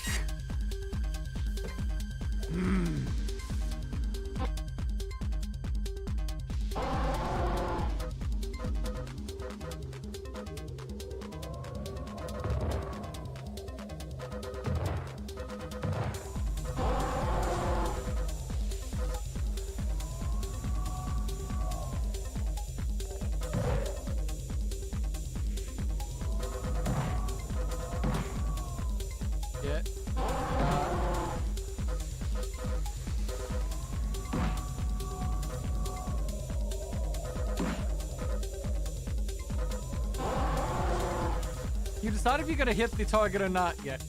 You decide if you're gonna hit the target or not yet.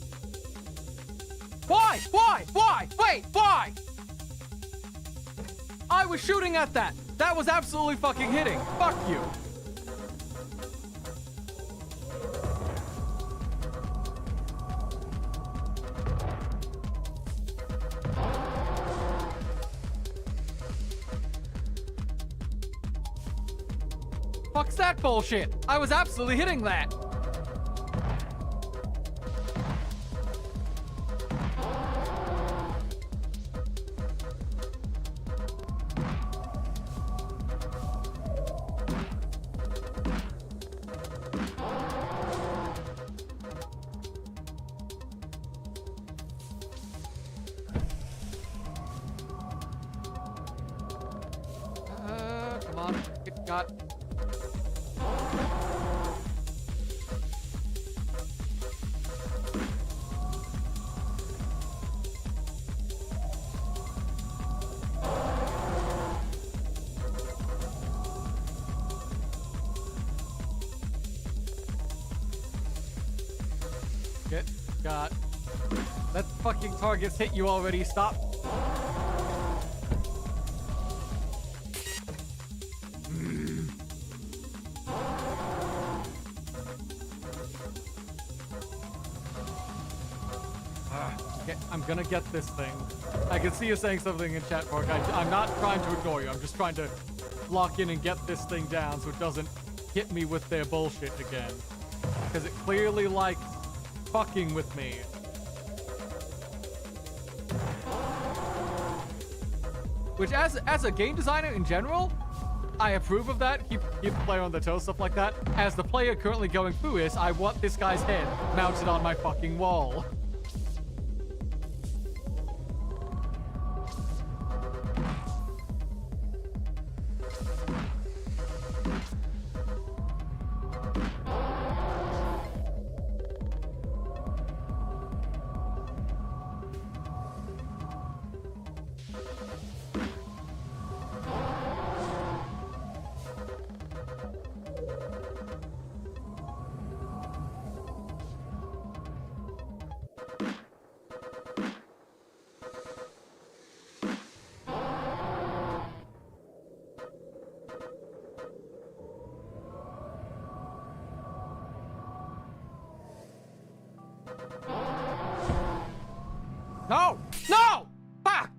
Why? Wait, why? I was shooting at that. That was absolutely fucking hitting. Fuck you. Fuck's that bullshit? I was absolutely hitting that. Come on, get got. Get got. That fucking target's hit you already. Stop. I'm gonna get this thing. I can see you saying something in chat, Pork. I'm not trying to ignore you. I'm just trying to lock in and get this thing down so it doesn't hit me with their bullshit again. because it clearly likes fucking with me. Which, as a game designer in general, I approve of that. Keep the player on their toes, stuff like that. As the player currently going through this, I want this guy's head mounted on my fucking wall. No! No! Fuck!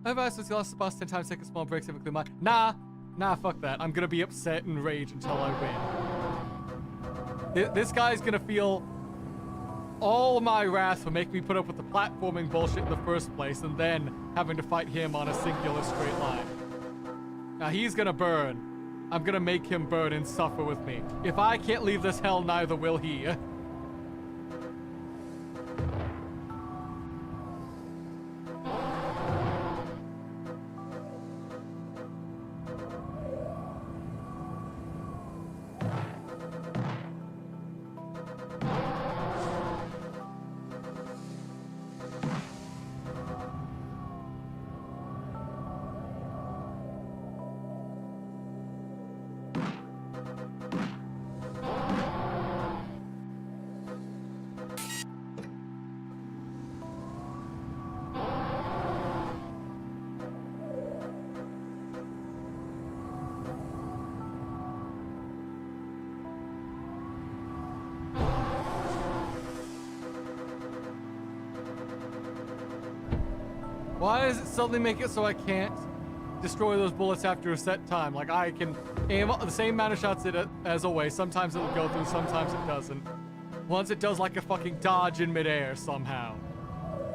I've asked this lost the boss 10 times, take a small break, typically my. Nah, fuck that. I'm gonna be upset and rage until I win. This guy's gonna feel all my wrath for making me put up with the platforming bullshit in the first place and then having to fight him on a singular straight line. Now he's gonna burn. I'm gonna make him burn and suffer with me. If I can't leave this hell, neither will he. Why does it suddenly make it so I can't destroy those bullets after a set time? Like, I can aim the same amount of shots at it as always. Sometimes it'll go through, sometimes it doesn't. Once it does like a fucking dodge in midair somehow.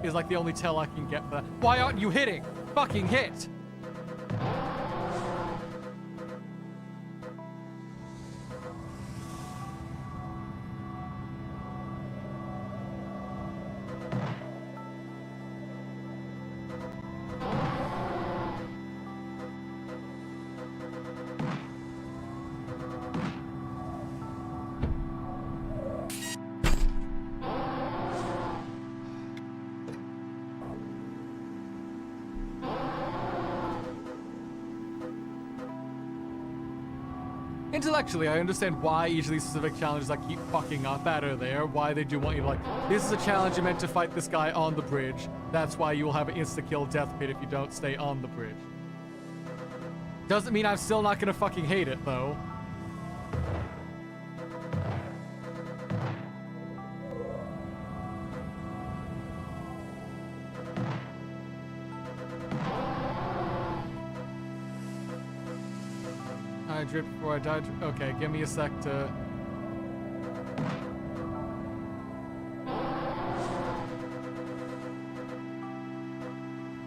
Is like the only tell I can get for that. Why aren't you hitting? Fucking hit! Intellectually, I understand why each of these specific challenges I keep fucking up at are there, why they do want you to, like, this is a challenge you meant to fight this guy on the bridge. That's why you will have an insta-kill death pit if you don't stay on the bridge. Doesn't mean I'm still not gonna fucking hate it, though. I dripped before I died. Okay, give me a sec to...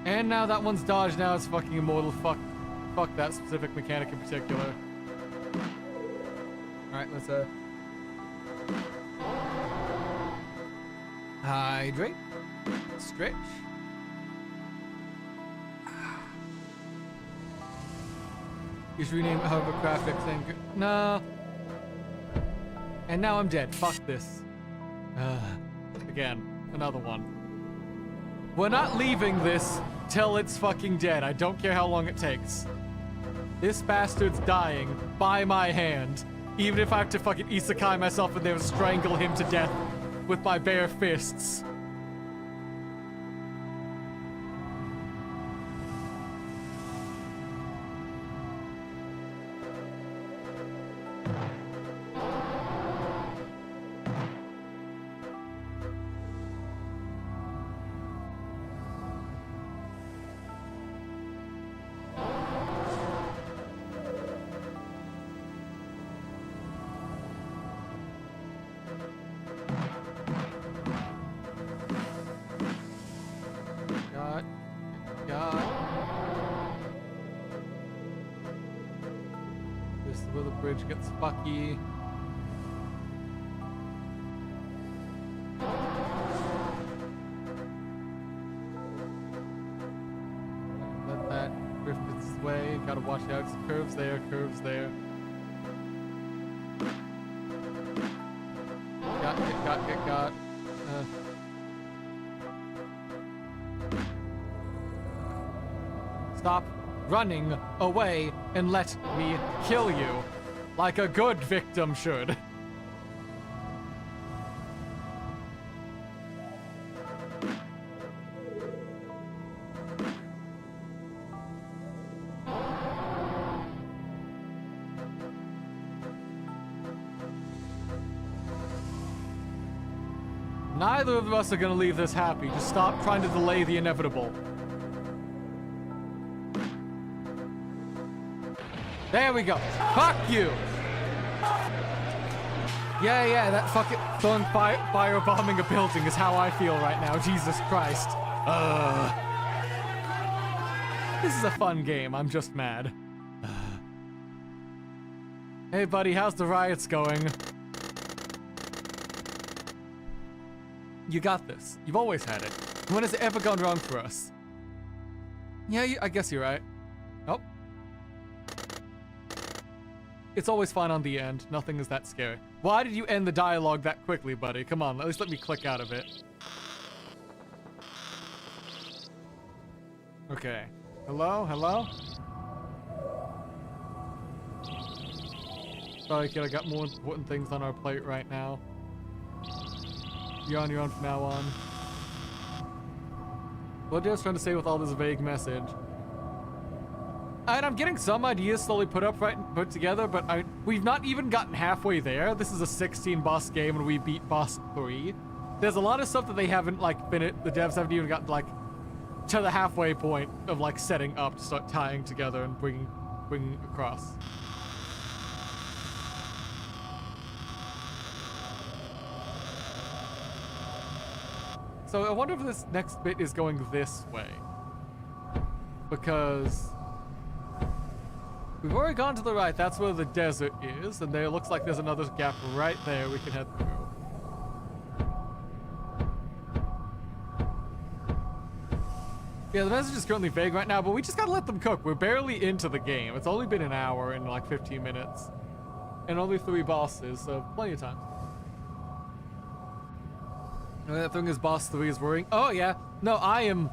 And now that one's dodged, now it's fucking immortal. Fuck that specific mechanic in particular. Alright, let's hydrate. Stretch. You should rename Hovercrafts thing. No. And now I'm dead. Fuck this. Again, another one. We're not leaving this till it's fucking dead. I don't care how long it takes. This bastard's dying by my hand. Even if I have to fucking isekai myself in there and strangle him to death with my bare fists. where the bridge gets fucky. Let that drift its way. Gotta watch out. It's curves there, curves there. Got. Stop running away and let me kill you, like a good victim should. Neither of us are gonna leave this happy. Just stop trying to delay the inevitable. There we go. Fuck you. Yeah, that fucking throwing firebombing a building is how I feel right now. Jesus Christ. This is a fun game. I'm just mad. Hey, buddy, how's the riots going? You got this. You've always had it. When has it ever gone wrong for us? Yeah, I guess you're right. Oh. It's always fine on the end. Nothing is that scary. Why did you end the dialogue that quickly, buddy? Come on, at least let me click out of it. Okay. Hello? Hello? Sorry, kid, I got more important things on our plate right now. You're on your own from now on. What I was trying to say with all this vague message. And I'm getting some ideas slowly put together, but we've not even gotten halfway there. This is a 16 boss game and we beat boss 3. There's a lot of stuff that they haven't like finished. The devs haven't even gotten like to the halfway point of like setting up to start tying together and bringing across. So I wonder if this next bit is going this way. Because we've already gone to the right. That's where the desert is. And there looks like there's another gap right there we can head through. Yeah, the message is currently vague right now, but we just gotta let them cook. We're barely into the game. It's only been an hour and like 15 minutes. And only 3 bosses, so plenty of time. That thing is boss 3 is worrying. Oh yeah, no, I am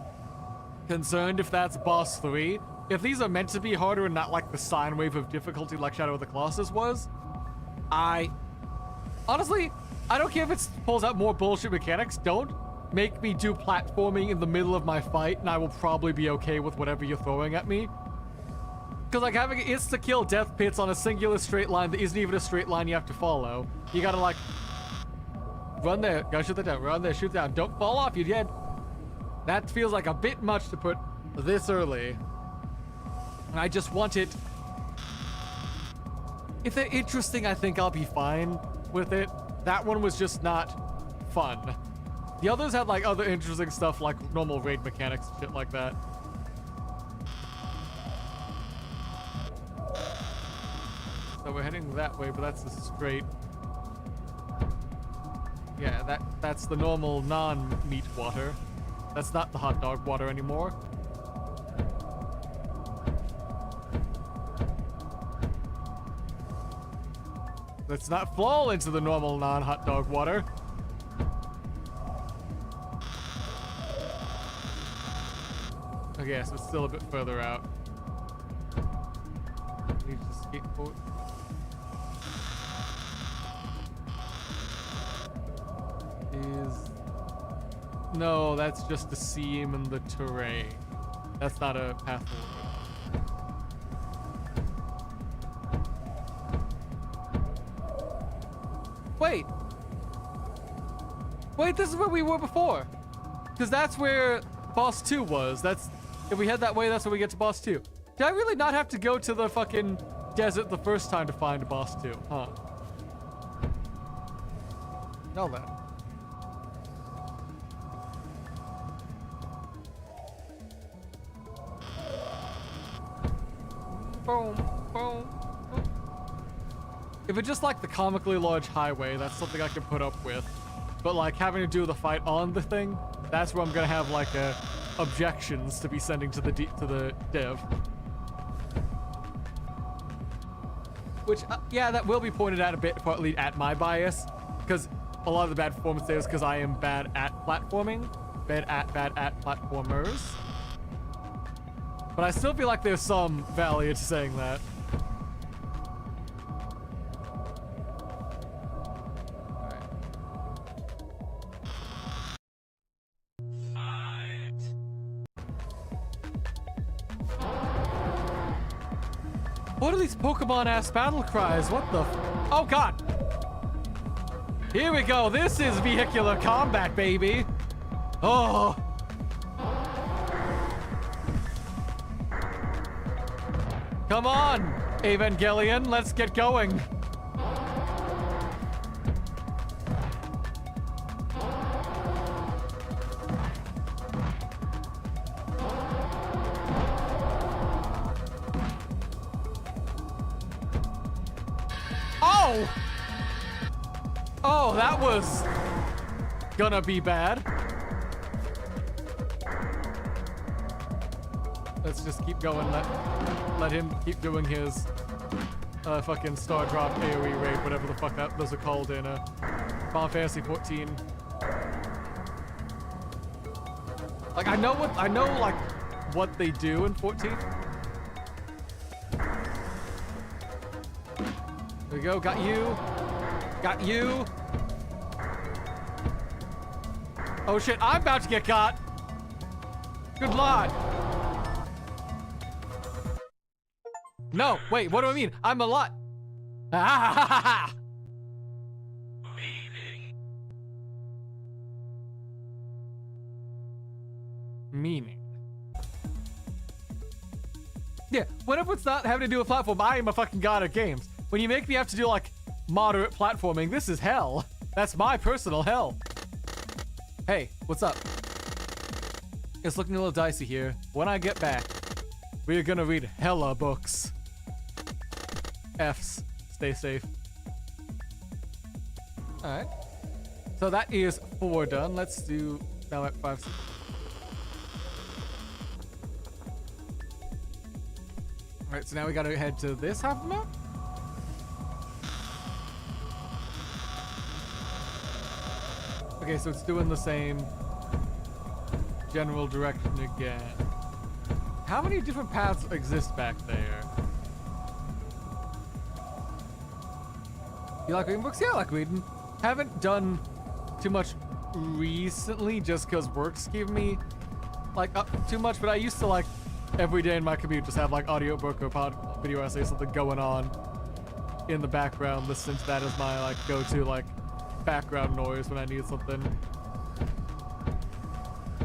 concerned if that's boss 3. If these are meant to be harder and not like the sine wave of difficulty like Shadow of the Colossus was, honestly, I don't care if it pulls out more bullshit mechanics. Don't make me do platforming in the middle of my fight and I will probably be okay with whatever you're throwing at me. Because like having insta-kill death pits on a singular straight line that isn't even a straight line you have to follow. You gotta like run there, go shoot that down, run there, shoot down, don't fall off, you're dead. That feels like a bit much to put this early. And I just want it. If they're interesting, I think I'll be fine with it. That one was just not fun. The others had like other interesting stuff like normal raid mechanics and shit like that. So we're heading that way, but that's the straight. Yeah, that's the normal non-meat water. That's not the hot dog water anymore. Let's not fall into the normal non-hot dog water. Okay, so it's still a bit further out. Need to skateboard. No, that's just the seam and the terrain. That's not a path forward. Wait, this is where we were before. Because that's where boss 2 was. If we head that way, that's where we get to boss 2. Did I really not have to go to the fucking desert the first time to find boss 2? Huh. No, then. Boom, boom, boom. If it's just like the comically large highway, that's something I can put up with. But like having to do the fight on the thing, that's where I'm gonna have like objections to be sending to the dev. Which, yeah, that will be pointed out a bit, partly at my bias, because a lot of the bad performance there is because I am bad at platforming, bad at platformers. But I still feel like there's some value to saying that. What are these Pokemon-ass battle cries? What the oh god! Here we go, this is vehicular combat, baby! Oh! Come on, Evangelion, let's get going! Oh, that was gonna be bad. Let's just keep going. Let him keep doing his fucking Star Drop AoE raid, whatever the fuck those are called in Final Fantasy 14. Like I know like what they do in 14. There we go. Got you. Got you. Oh shit, I'm about to get got. Good lord. No, wait, what do I mean? I'm a lot. Meaning. Yeah, whenever it's not having to do with platform, I am a fucking god at games. When you make me have to do like moderate platforming, this is hell. That's my personal hell. Hey, what's up? It's looking a little dicey here. When I get back, we're gonna read hella books. F's. Stay safe. Alright. So that is 4 done. Let's do now at 5. Alright, so now we gotta head to this half of the map. Okay, so it's doing the same general direction again. How many different paths exist back there? You like reading books? Yeah, I like reading. Haven't done too much recently just because work's giving me like too much, but I used to like every day in my commute just have like audiobook or video essay, something going on in the background, listening to that as my like go-to like background noise when I need something.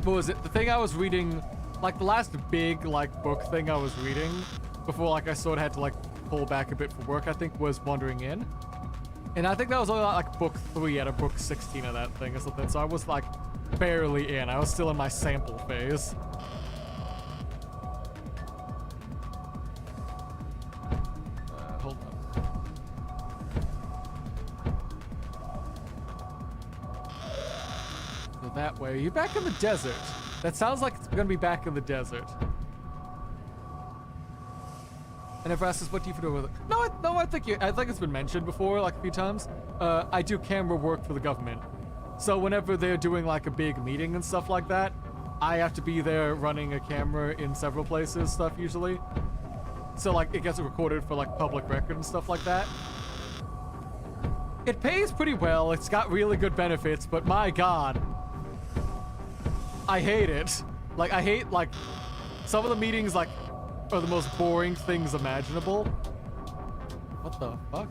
What was it? The thing I was reading, like the last big like book thing I was reading before like I sort of had to like pull back a bit for work, I think was Wandering In. And I think that was only like book 3 out of book 16 of that thing or something. So I was like barely in. I was still in my sample phase. Hold on. So that way, you're back in the desert. That sounds like it's gonna be back in the desert. And if asks us what do you do with it? No, I think it's been mentioned before, like a few times. I do camera work for the government. So whenever they're doing like a big meeting and stuff like that, I have to be there running a camera in several places, stuff usually. So like it gets recorded for like public record and stuff like that. It pays pretty well. It's got really good benefits, but my God, I hate it. Like I hate like some of the meetings like are the most boring things imaginable. What the fuck?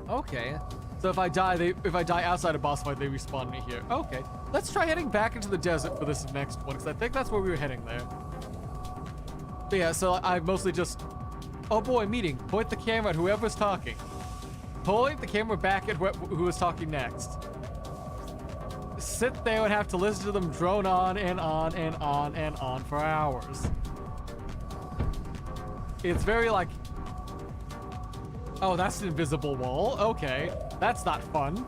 Okay. So if I die outside a boss fight, they respawn me here. Okay. Let's try heading back into the desert for this next one, because I think that's where we were heading there. But yeah, so I mostly just... Oh boy, meeting. Point the camera at whoever's talking. point the camera back at who was talking next. Sit there and have to listen to them drone on and on and on and on for hours. It's very like, oh, that's an invisible wall. Okay, that's not fun.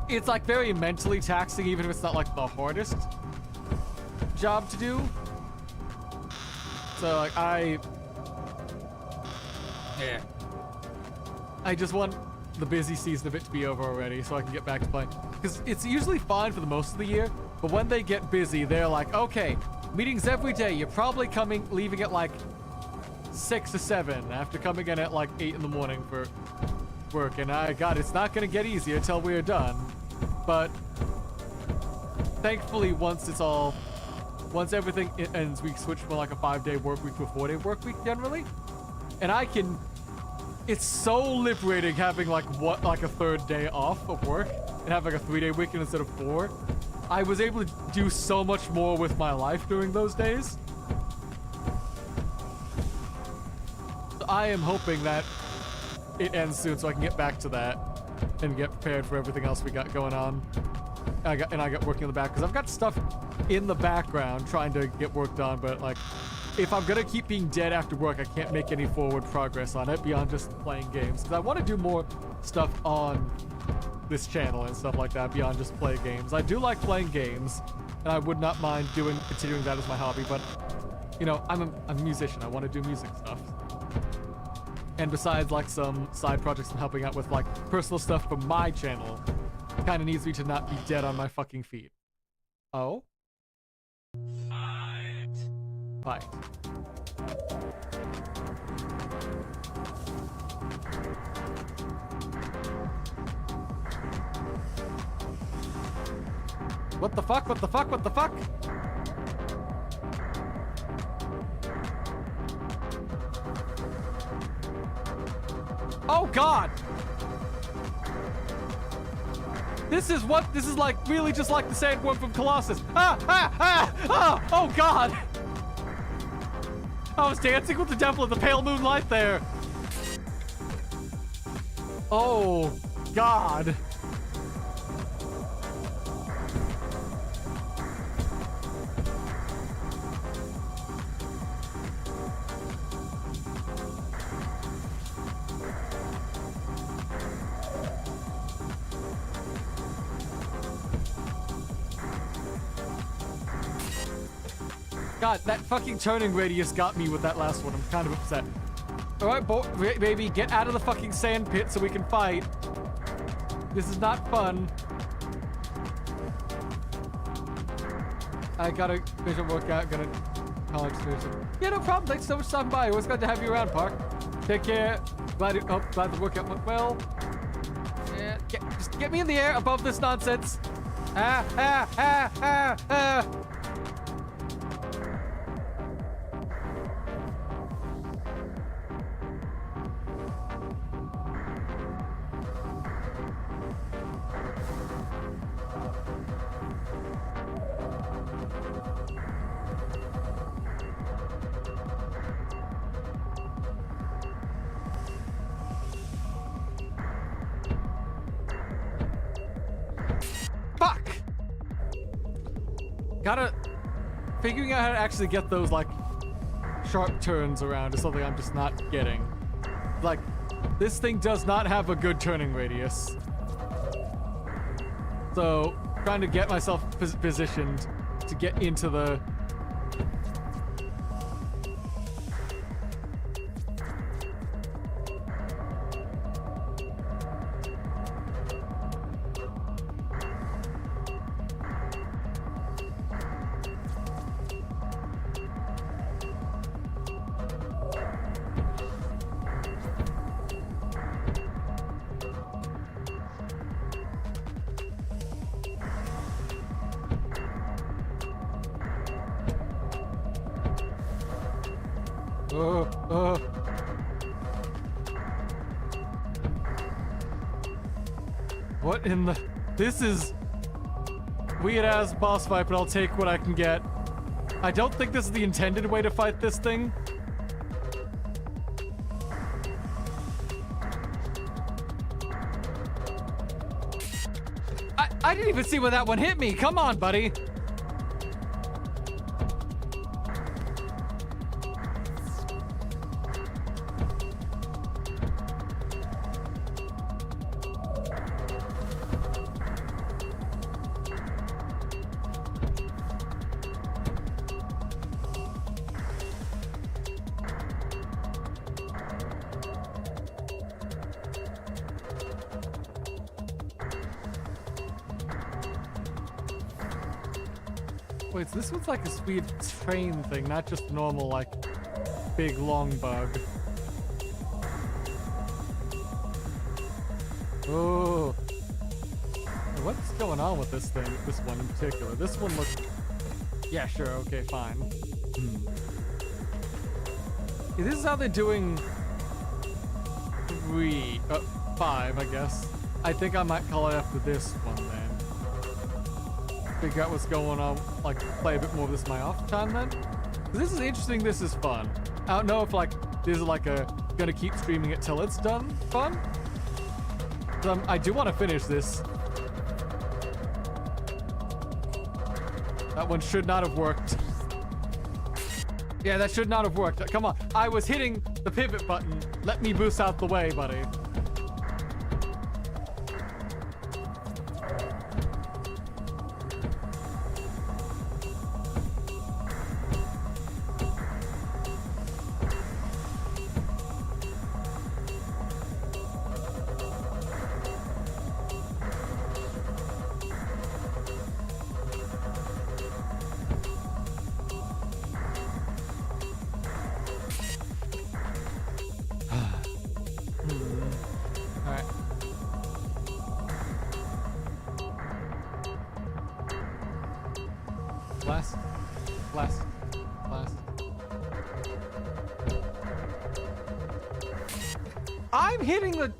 It's like very mentally taxing, even if it's not like the hardest job to do. So like I just want the busy season of it to be over already so I can get back to playing. Because it's usually fine for the most of the year, but when they get busy, they're like, okay, meetings every day. You're probably leaving at like 6 or 7 after coming in at like 8 in the morning for work. And God, it's not going to get easier until we're done. But thankfully, once everything ends, we switch from like a 5-day work week to a 4-day work week generally. And it's so liberating having like a 3rd day off of work and have like a 3-day weekend instead of 4. I was able to do so much more with my life during those days. So I am hoping that it ends soon so I can get back to that and get prepared for everything else we got going on. I got working in the back because I've got stuff in the background trying to get work done, but like if I'm gonna keep being dead after work, I can't make any forward progress on it beyond just playing games. Because I want to do more stuff on this channel and stuff like that beyond just play games. I do like playing games, and I would not mind continuing that as my hobby. But you know, I'm a musician. I want to do music stuff. And besides like some side projects I'm helping out with, like personal stuff for my channel, kind of needs me to not be dead on my fucking feet. Oh. Fight. What the fuck? What the fuck? What the fuck? Oh God! This is like really just like the sandworm from Colossus. Oh God! I was dancing with the devil in the pale moonlight there. Oh, God. God, that fucking turning radius got me with that last one. I'm kind of upset. Alright, baby, get out of the fucking sand pit so we can fight. This is not fun. I gotta finish a workout, gotta college station. Yeah, no problem. Thanks so much for stopping by. Always glad to have you around, Park. Take care. Glad the workout went well. Yeah, just get me in the air above this nonsense. Figuring out how to actually get those like sharp turns around is something I'm just not getting. Like, this thing does not have a good turning radius. So, trying to get myself positioned to get into the... What in the... This is weird-ass boss fight, but I'll take what I can get. I don't think this is the intended way to fight this thing. I didn't even see when that one hit me. Come on, buddy. Wait, so this one's like a speed train thing, not just normal, like, big, long bug. Oh. What's going on with this thing, this one in particular? This one looks... Yeah, sure, okay, fine. Yeah, this is how they're doing... 5, I guess. I think I might call it after this one, then. Figure out what's going on, like play a bit more of this in my off time then. This is interesting, this is fun. I don't know if like this is like a gonna keep streaming it till it's done fun. I do want to finish this. That one should not have worked. Yeah, that should not have worked. Come on, I was hitting the pivot button. Let me boost out the way, buddy. Blast. I'm hitting the...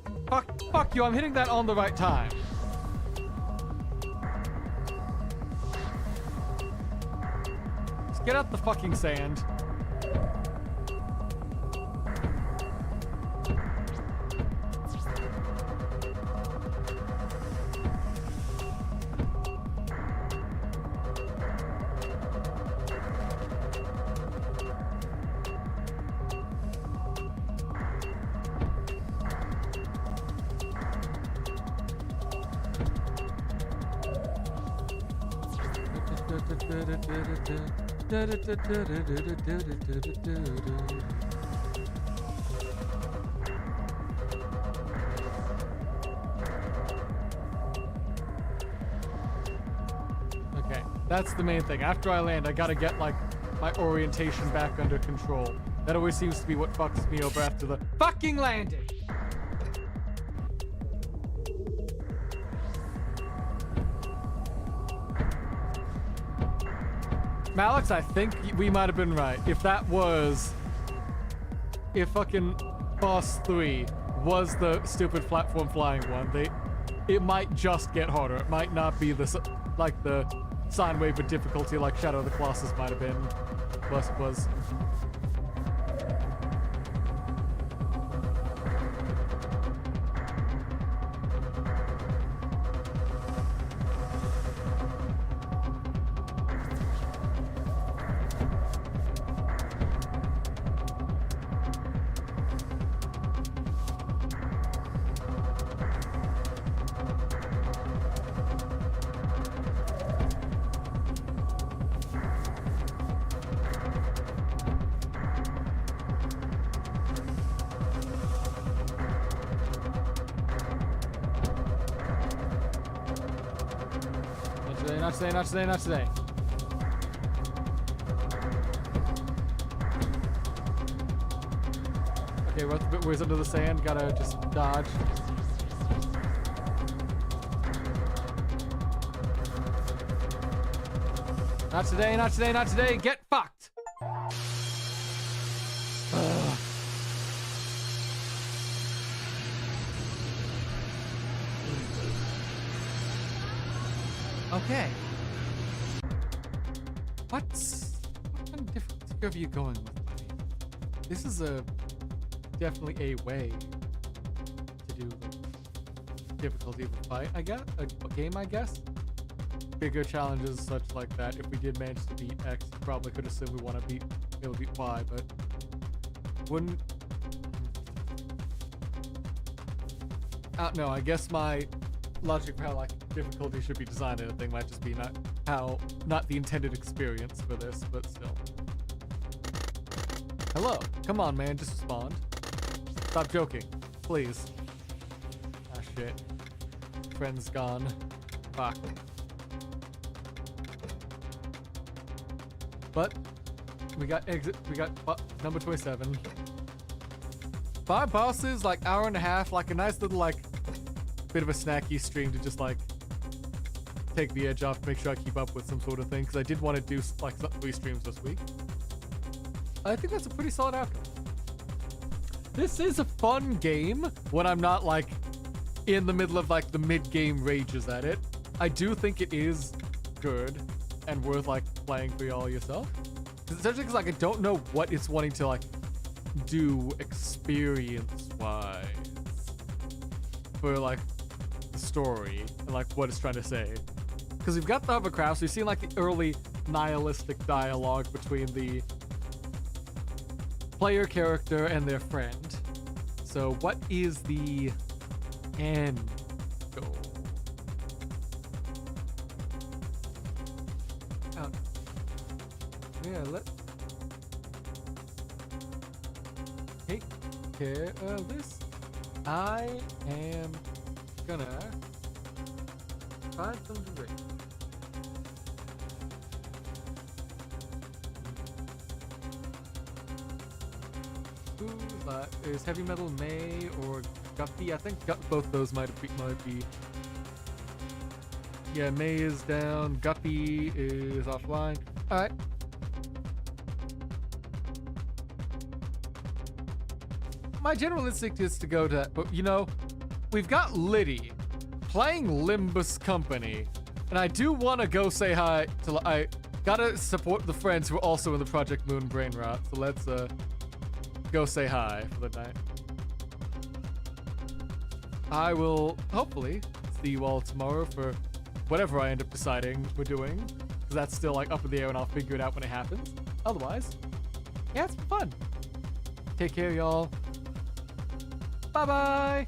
Fuck you, I'm hitting that on the right time. Just get out the fucking sand. Okay, that's the main thing. After I land, I gotta get like my orientation back under control. That always seems to be what fucks me over after the fucking landing. Malix, I think we might have been right. If fucking Boss 3 was the stupid platform flying one, it might just get harder. It might not be the sine wave of difficulty like Shadow of the Colossus might have been. Was. Not today. Okay, we're a bit ways under the sand. Gotta just dodge. Not today. Get fucked. Okay. What kind of different curve are you going with, buddy? This is definitely a way to do difficulty of a fight, I guess, a game, I guess. Bigger challenges such like that. If we did manage to beat X, probably could assume we want to be able to beat Y, but wouldn't. I don't know. I guess my logic for how like difficulty should be designed in a thing might just be not the intended experience for this, but still. Hello, come on, man, just respond. Stop joking, please. Ah, shit. Friend's gone. Fuck. But we got number 27. 5 bosses, like hour and a half, like a nice little like bit of a snacky stream to just like take the edge off, make sure I keep up with some sort of thing, because I did want to do like 3 streams this week. I think that's a pretty solid outcome. This is a fun game when I'm not like in the middle of like the mid-game rages at it. I do think it is good and worth like playing for y'all yourself. Especially because like I don't know what it's wanting to like do experience-wise for like the story and like what it's trying to say. Because we've got the Hovercrafts, we've seen like the early nihilistic dialogue between the player character and their friend. So what is the end goal? Oh. Yeah, let's take care of this. I am gonna find some to drink. Is Heavy Metal May or Guppy? I think both those might be. Yeah, May is down. Guppy is offline. All right. My general instinct is to go to, but you know, we've got Liddy playing Limbus Company, and I do want to go say hi to. I gotta support the friends who are also in the Project Moon Brain Rot. So let's go say hi for the night. I will hopefully see you all tomorrow for whatever I end up deciding we're doing, because that's still like up in the air and I'll figure it out when it happens. Otherwise, yeah, it's been fun. Take care, y'all. Bye-bye.